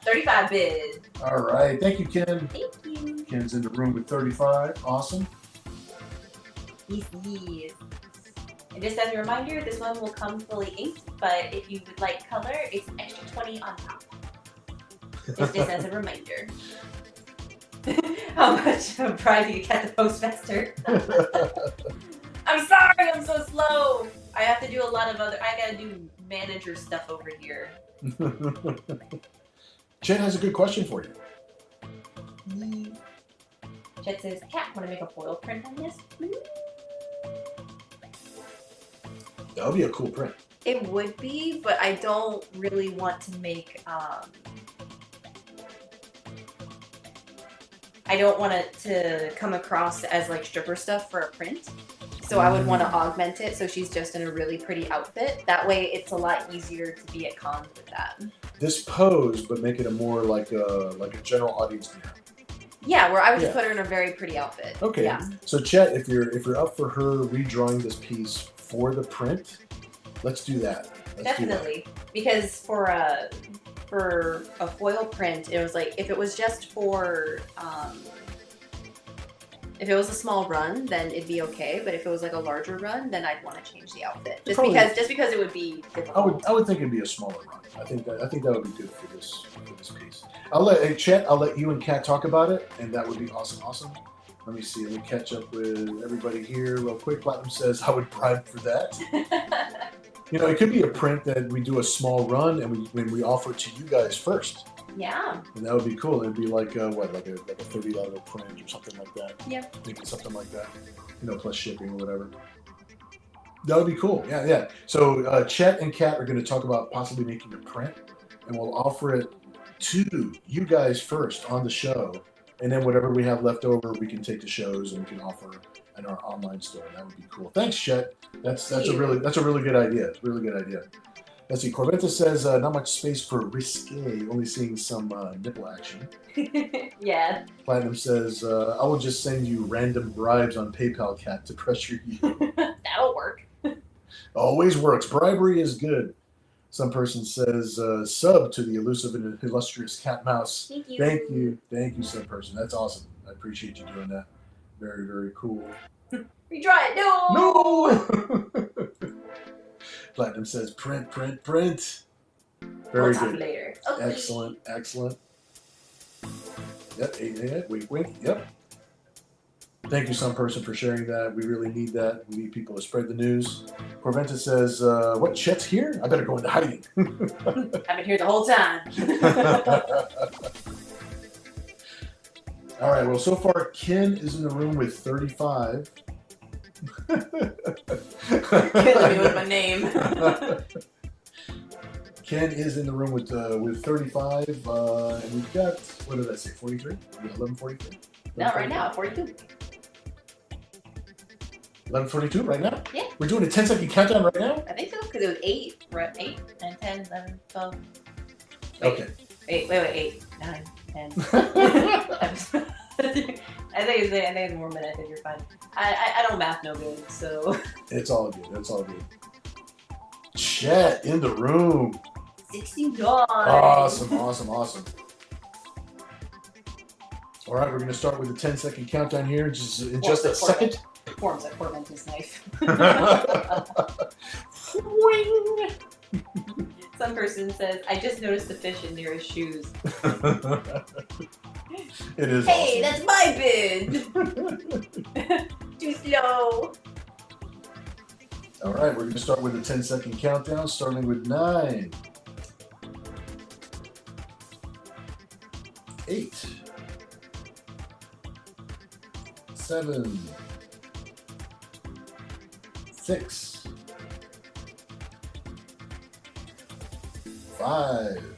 35 bid. All right. Thank you, Ken. Thank you. Ken's in the room with 35. Awesome. Yes. And just as a reminder, this one will come fully inked, but if you would like color, it's an extra 20 on top. It's just as a reminder. How much of pride do you get the postmaster? I'm sorry, I'm so slow. I have to do a lot of I gotta do manager stuff over here. Chet has a good question for you. Chet says, Cat, want to make a foil print on this? That would be a cool print. It would be, but I don't really want to make, I don't want it to come across as like stripper stuff for a print. So I would want to augment it so she's just in a really pretty outfit. That way it's a lot easier to be at cons with that. This pose, but make it a more like a general audience now. Yeah, where I would just Yeah. put her in a very pretty outfit. Okay. Yeah. So Chet, if you're up for her redrawing this piece for the print, let's do that. Let's do that. Definitely. Because for a foil print, it was like if it was just for if it was a small run, then it'd be okay. But if it was like a larger run, then I'd want to change the outfit. Just because it would be difficult. I would think it'd be a smaller run. I think that would be good for this piece. Chet, I'll let you and Kat talk about it, and that would be awesome. Let me see. Let me catch up with everybody here real quick. Platinum says I would bribe for that. You know, it could be a print that we do a small run and we offer it to you guys first. Yeah. And that would be cool. It'd be like like a $30 print or something like that. Yeah. Maybe something like that. You know, plus shipping or whatever. That would be cool. Yeah. So Chet and Kat are going to talk about possibly making a print, and we'll offer it to you guys first on the show, and then whatever we have left over, we can take to shows and we can offer in our online store. That would be cool. Thanks, Chet. That's a really good idea. It's a really good idea. Let's see. Corvetta says not much space for risque. Only seeing some nipple action. Yeah. Platinum says I will just send you random bribes on PayPal, Kat, to pressure you. That'll work. Always works. Bribery is good. Some person says sub to the elusive and illustrious Cat Mouse. Thank you. Thank you, some person. That's awesome. I appreciate you doing that. Very, very cool. Retry it. No. Platinum says print. Very good. Later. Okay. Excellent. Yep. Wink. Yep. Thank you, some person, for sharing that. We really need that. We need people to spread the news. Corventa says, what, Chet's here? I better go into hiding. I've been here the whole time. All right, well, so far, Ken is in the room with 35. Killing me with my name. Ken is in the room with 35, and we've got, what did I say, 43? 11:43? Not right now, 42. 11:42 right now? Yeah. We're doing a 10-second countdown right now? I think so, because it was 8. We're at 8, 9, 10, 11, 12. Okay. Wait, 8, 9, 10. I think it's more minutes if you're fine. I don't math no good, so. It's all good. Chet in the room. 69. Awesome. All right, we're going to start with the 10-second countdown here in just a second. Forms like Corventa's knife. Some person says, I just noticed the fish in near his shoes. It is Hey, awesome. That's my bid. Too slow. All right, we're going to start with the 10-second countdown, starting with 9, 8, 7, 6, 5,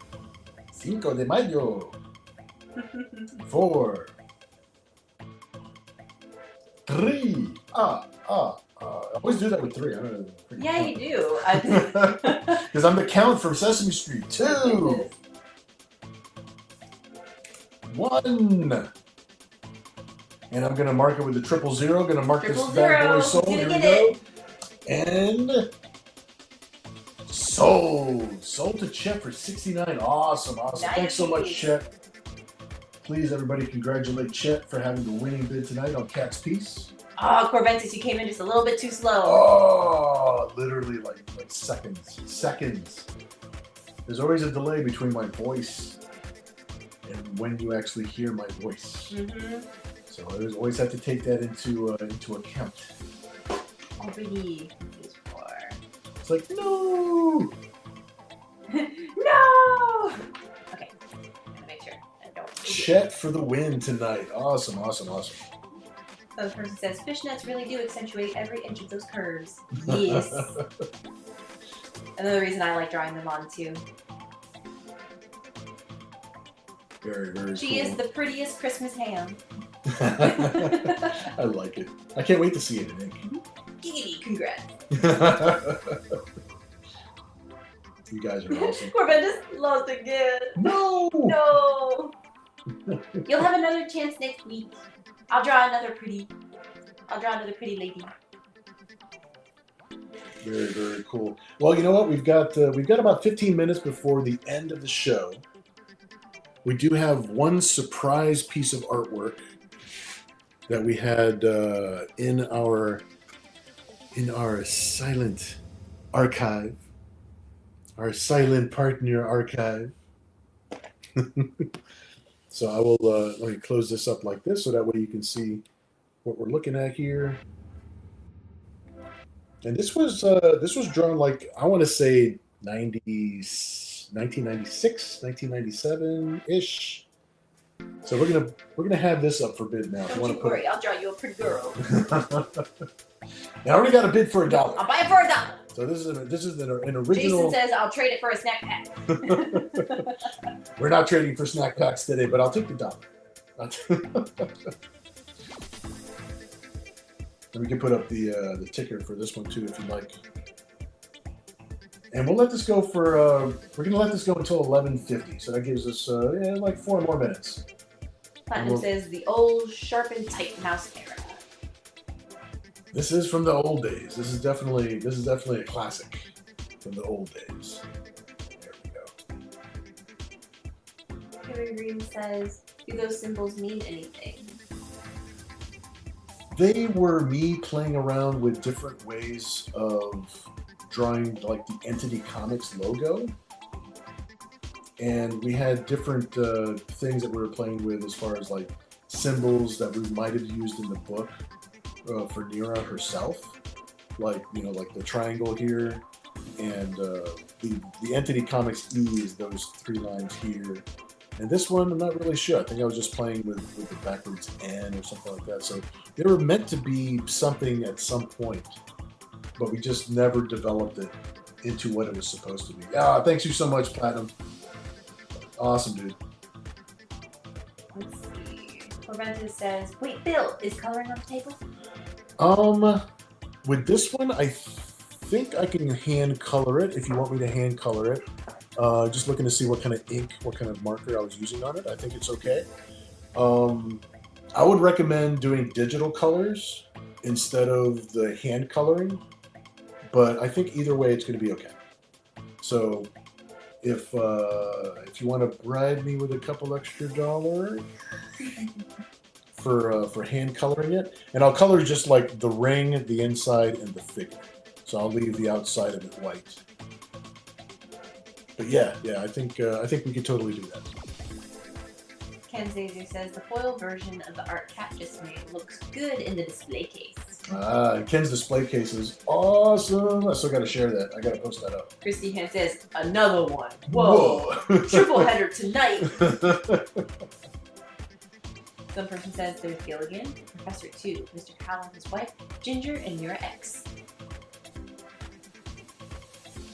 5 de mayo, 4, 3. I always do that with 3. I don't know. Yeah, you do. Because I'm the Count from Sesame Street. 2, 1. And I'm going to mark it with the 000. Going to mark this bad boy sold. Here we go. And sold. Sold to Chet for 69. Awesome. Nice. Thanks so much, Chet. Please, everybody, congratulate Chet for having the winning bid tonight on Cat's piece. Oh, Corventus, you came in just a little bit too slow. Oh, literally like seconds. There's always a delay between my voice and when you actually hear my voice. Mm-hmm. So I always have to take that into account. Already confused for. It's like, no! No! Okay, I'm gonna make sure I don't. Chet for the win tonight. Awesome. Some person says, fishnets really do accentuate every inch of those curves. Yes. Another reason I like drawing them on, too. Very, very She cool. is the prettiest Christmas ham. I like it. I can't wait to see it in ink. Giggity, congrats. You guys are awesome. Corventus lost again. No! No! You'll have another chance next week. I'll draw another pretty lady. Very, very cool. Well, you know what? We've got about 15 minutes before the end of the show. We do have one surprise piece of artwork that we had in our silent archive, our silent partner archive. So I will let me close this up like this, so that way you can see what we're looking at here. And this was drawn, like, I want to say 1996, 1997 ish. So we're gonna have this up for bid now. Don't you worry, I'll draw you a pretty girl. I already got a bid for $1. I'll buy it for $1. So this is an original. Jason says I'll trade it for a snack pack. We're not trading for snack packs today, but I'll take the $1. And we can put up the ticker for this one too, if you'd like. And we'll let this go for. We're gonna let this go until 11:50, so that gives us like 4 more minutes. Platinum says the old sharpened tight mouse era. This is from the old days. This is definitely a classic from the old days. There we go. Kevin Green says, do those symbols mean anything? They were me playing around with different ways of drawing, like, the Entity Comics logo. And we had different things that we were playing with, as far as like symbols that we might have used in the book for Nira herself, like like the triangle here, and the Entity Comics E is those 3 lines here. And this one, I'm not really sure. I think I was just playing with the backwards N or something like that. So they were meant to be something at some point, but we just never developed it into what it was supposed to be. Thanks you so much, Platinum. Awesome, dude. Let's see. Corventus says, wait, Bill, is coloring on the table? With this one, I think I can hand color it if you want me to hand color it. Just looking to see what kind of ink, what kind of marker I was using on it. I think it's okay. I would recommend doing digital colors instead of the hand coloring, but I think either way it's going to be okay. So if you want to bribe me with a couple extra dollars for hand coloring it, and I'll color just like the ring, the inside, and the figure. So I'll leave the outside of it white. But yeah, I think we could totally do that. Ken Zazer says the foil version of the art Cat just made looks good in the display case. Ken's display case is awesome. I still got to share that. I got to post that up. Christy Hand says another one. Whoa. Triple header tonight. Some person says there's Gilligan, Professor 2, Mr. Howell and his wife, Ginger, and Mira X.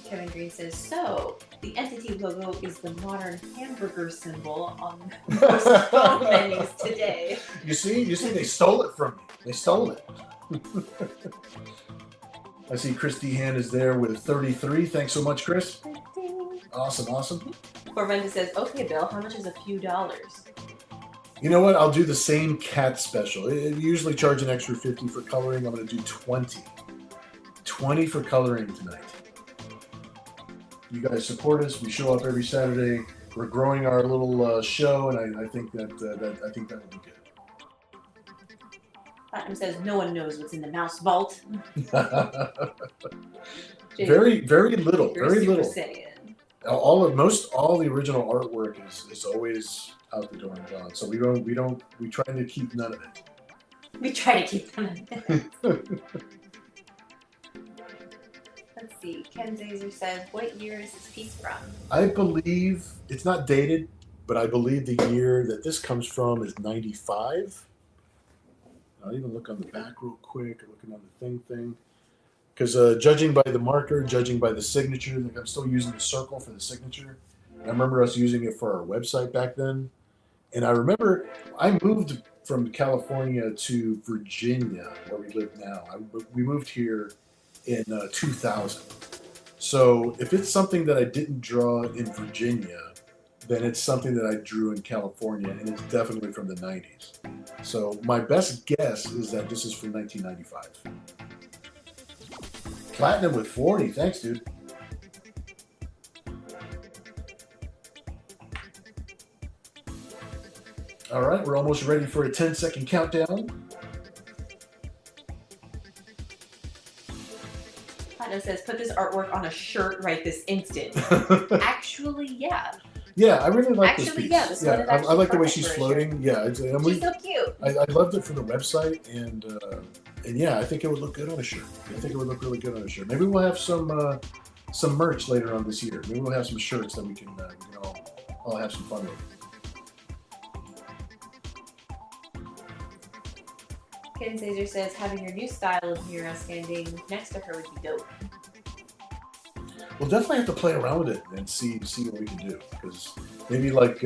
Kevin Green says, so, the Entity logo is the modern hamburger symbol on most phone menus today. You see, they stole it from me. They stole it. I see Christy Hand is there with 33. Thanks so much, Chris. Awesome. Corvenda says, okay, Bill, how much is a few dollars? You know what? I'll do the same cat special. It usually charge an extra 50 for coloring. I'm going to do 20. 20 for coloring tonight. You guys support us. We show up every Saturday. We're growing our little show, and I think that would be good. Platinum says no one knows what's in the mouse vault. Very little. Very little. Saiyan. All the original artwork is always out the door and gone. So we try to keep none of it. We try to keep none of it. Let's see. Ken Zazer says, what year is this piece from? I believe it's not dated, but I believe the year that this comes from is 95. I'll even look on the back real quick, looking on the thing. Because judging by the marker, judging by the signature, I'm still using the circle for the signature. I remember us using it for our website back then. And I remember I moved from California to Virginia, where we live now. We moved here in 2000. So if it's something that I didn't draw in Virginia, then it's something that I drew in California, and it's definitely from the 90s. So my best guess is that this is from 1995. Platinum with 40. Thanks, dude. All right, we're almost ready for a 10-second countdown. Platinum says, put this artwork on a shirt right this instant. Actually, yeah. Yeah, I really like this Actually, piece. yeah, this one is actually I like the way perfect she's for a floating. shirt. Yeah, it's, She's so cute. I loved it for the website, and yeah, I think it would look good on a shirt. I think it would look really good on a shirt. Maybe we'll have some merch later on this year. Maybe we'll have some shirts that we can all have some fun with. Ken Caesar says, having your new style of Mira standing next to her would be dope. We'll definitely have to play around with it and see what we can do. Because maybe like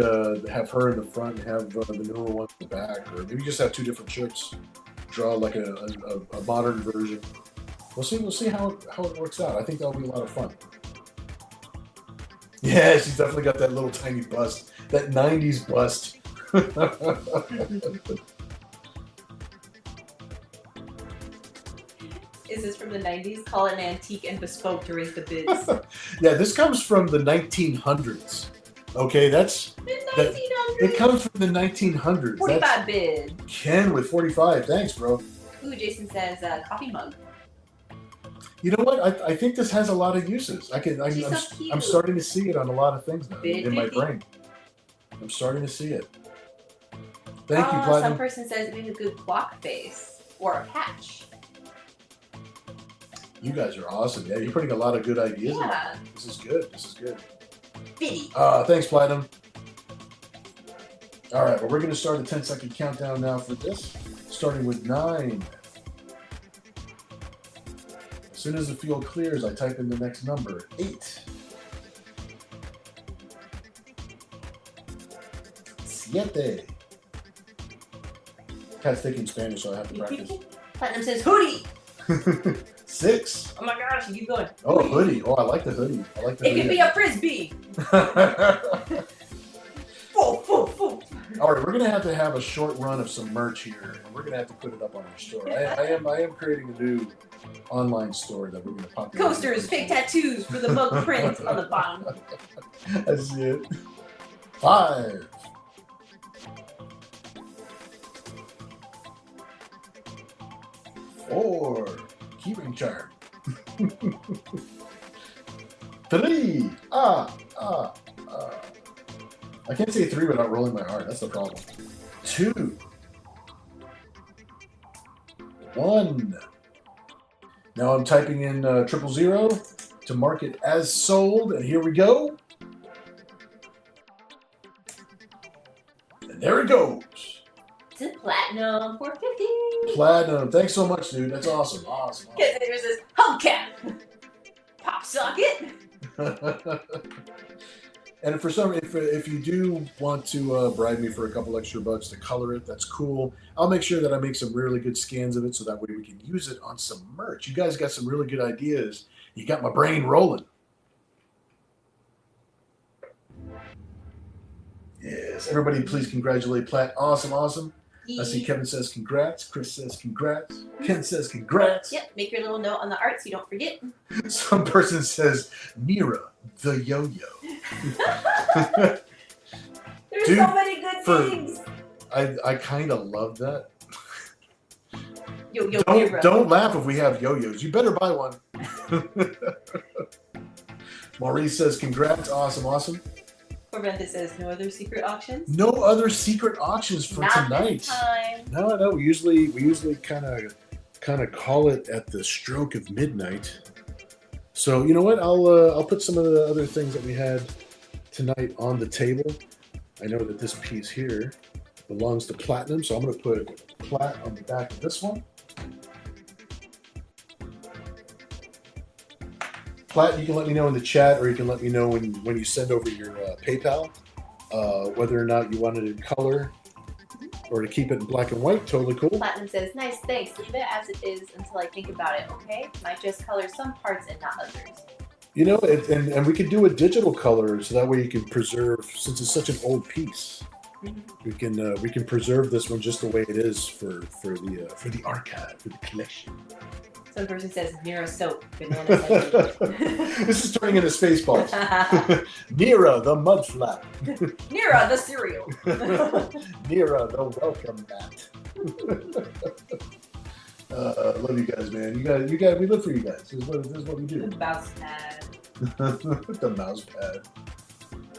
have her in the front and have the newer one in the back, or maybe just have two different shirts. Draw like a modern version. We'll see how it works out. I think that'll be a lot of fun. Yeah, she's definitely got that little tiny bust, that 90s bust. Is this from the 90s? Call it an antique and bespoke to raise the bids. Yeah, this comes from the 1900s. Okay, that's The 1900s? it comes from the 1900s. 45 That's bid. Ken with 45. Thanks, bro. Ooh, Jason says, coffee mug. You know what? I think this has a lot of uses. She's so cute. I'm starting to see it on a lot of things now Bid in my 50. brain. I'm starting to see it. Thank you, Some Platinum. person says it made a good clock face or a patch. You guys are awesome. Yeah, you're putting a lot of good ideas in. Yeah. This is good. This is good. Fitty. Thanks, Platinum. All right, well, we're going to start a 10-second countdown now for this, starting with 9. As soon as the field clears, I type in the next number, 8. 7. Cat's taking Spanish, so I have to practice. Platinum says hoodie. 6. Oh my gosh, you keep going. Oh, hoodie. Oh, I like the hoodie. I like the It hoodie. could be a frisbee. All right, we're gonna have to have a short run of some merch here, and we're gonna have to put it up on our store. I am creating a new online store that we're gonna pop. Coasters, fake tattoos for the mug print on the bottom. I see it. 5. 4. Keeping chart. 3. I can't say 3 without rolling my R. That's the problem. 2. 1. Now I'm typing in 000 to mark it as sold, and here we go. And there it goes. To platinum 450. Platinum. Thanks so much, dude. That's awesome. Awesome. Because there's this hubcap. Pop socket. And if you do want to bribe me for a couple extra bucks to color it, that's cool. I'll make sure that I make some really good scans of it so that way we can use it on some merch. You guys got some really good ideas. You got my brain rolling. Yes, everybody please congratulate Platt. Awesome, awesome. I see Kevin says congrats. Chris says congrats. Ken says congrats. Yep, make your little note on the art so you don't forget. Some person says Mira, the yo-yo. There's Dude, so many good things. I kind of love that. Yo, Don't laugh if we have yo-yos. You better buy one. Maurice says congrats. Awesome, awesome. Corventa says no other secret auctions. No other secret auctions for Not tonight. this time. No. We usually kind of call it at the stroke of midnight. So you know what? I'll put some of the other things that we had tonight on the table. I know that this piece here belongs to Platinum, so I'm going to put Plat on the back of this one. Plat, you can let me know in the chat, or you can let me know when you send over your PayPal, whether or not you want it in color or to keep it in black and white. Totally cool. Platinum says, nice, thanks. Leave it as it is until I think about it, okay? Might just color some parts and not others. You know, and we could do a digital color so that way you can preserve, since it's such an old piece. We can preserve this one just the way it is for the archive, for the collection. Some person says Nero soap, banana scented. This is turning into Spaceballs. Nero, the mud flap. Nero, the cereal. Nero, the welcome mat. Love you guys, man. You guys. We live for you guys. This is what we do. The mouse pad. The mouse pad.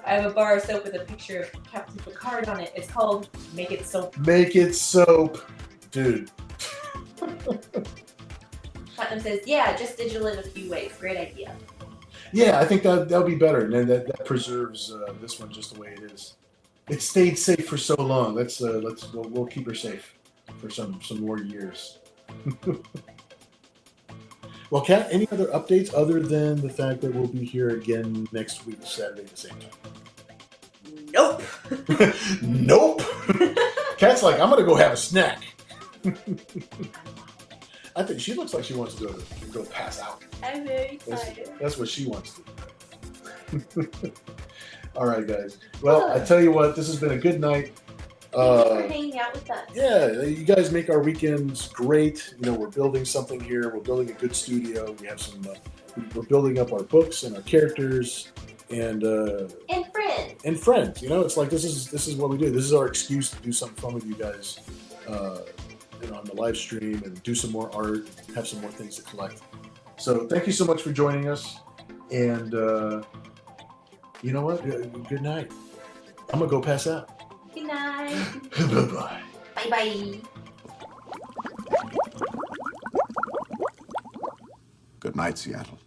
I have a bar of soap with a picture of Captain Picard on it. It's called Make It Soap. Make it soap, dude. Platinum says, yeah, just digital in a few ways. Great idea. Yeah, I think that'll be better, and then that preserves this one just the way it is. It stayed safe for so long. We'll keep her safe for some more years. Well, Kat, any other updates other than the fact that we'll be here again next week, Saturday at the same time? Nope. Nope. Kat's like, I'm gonna go have a snack. I think she looks like she wants to go pass out. I'm very excited. That's what she wants to do. All right, guys. Well, I tell you what, this has been a good night. Thank you for hanging out with us. Yeah, you guys make our weekends great. You know, we're building something here. We're building a good studio. We have some. We're building up our books and our characters and friends. And friends. You know, it's like this is what we do. This is our excuse to do something fun with you guys. You know, on the live stream and do some more art, have some more things to collect. So thank you so much for joining us. And you know what? Good night. I'm gonna go pass out. Good night. Bye-bye. Bye-bye. Good night, Seattle.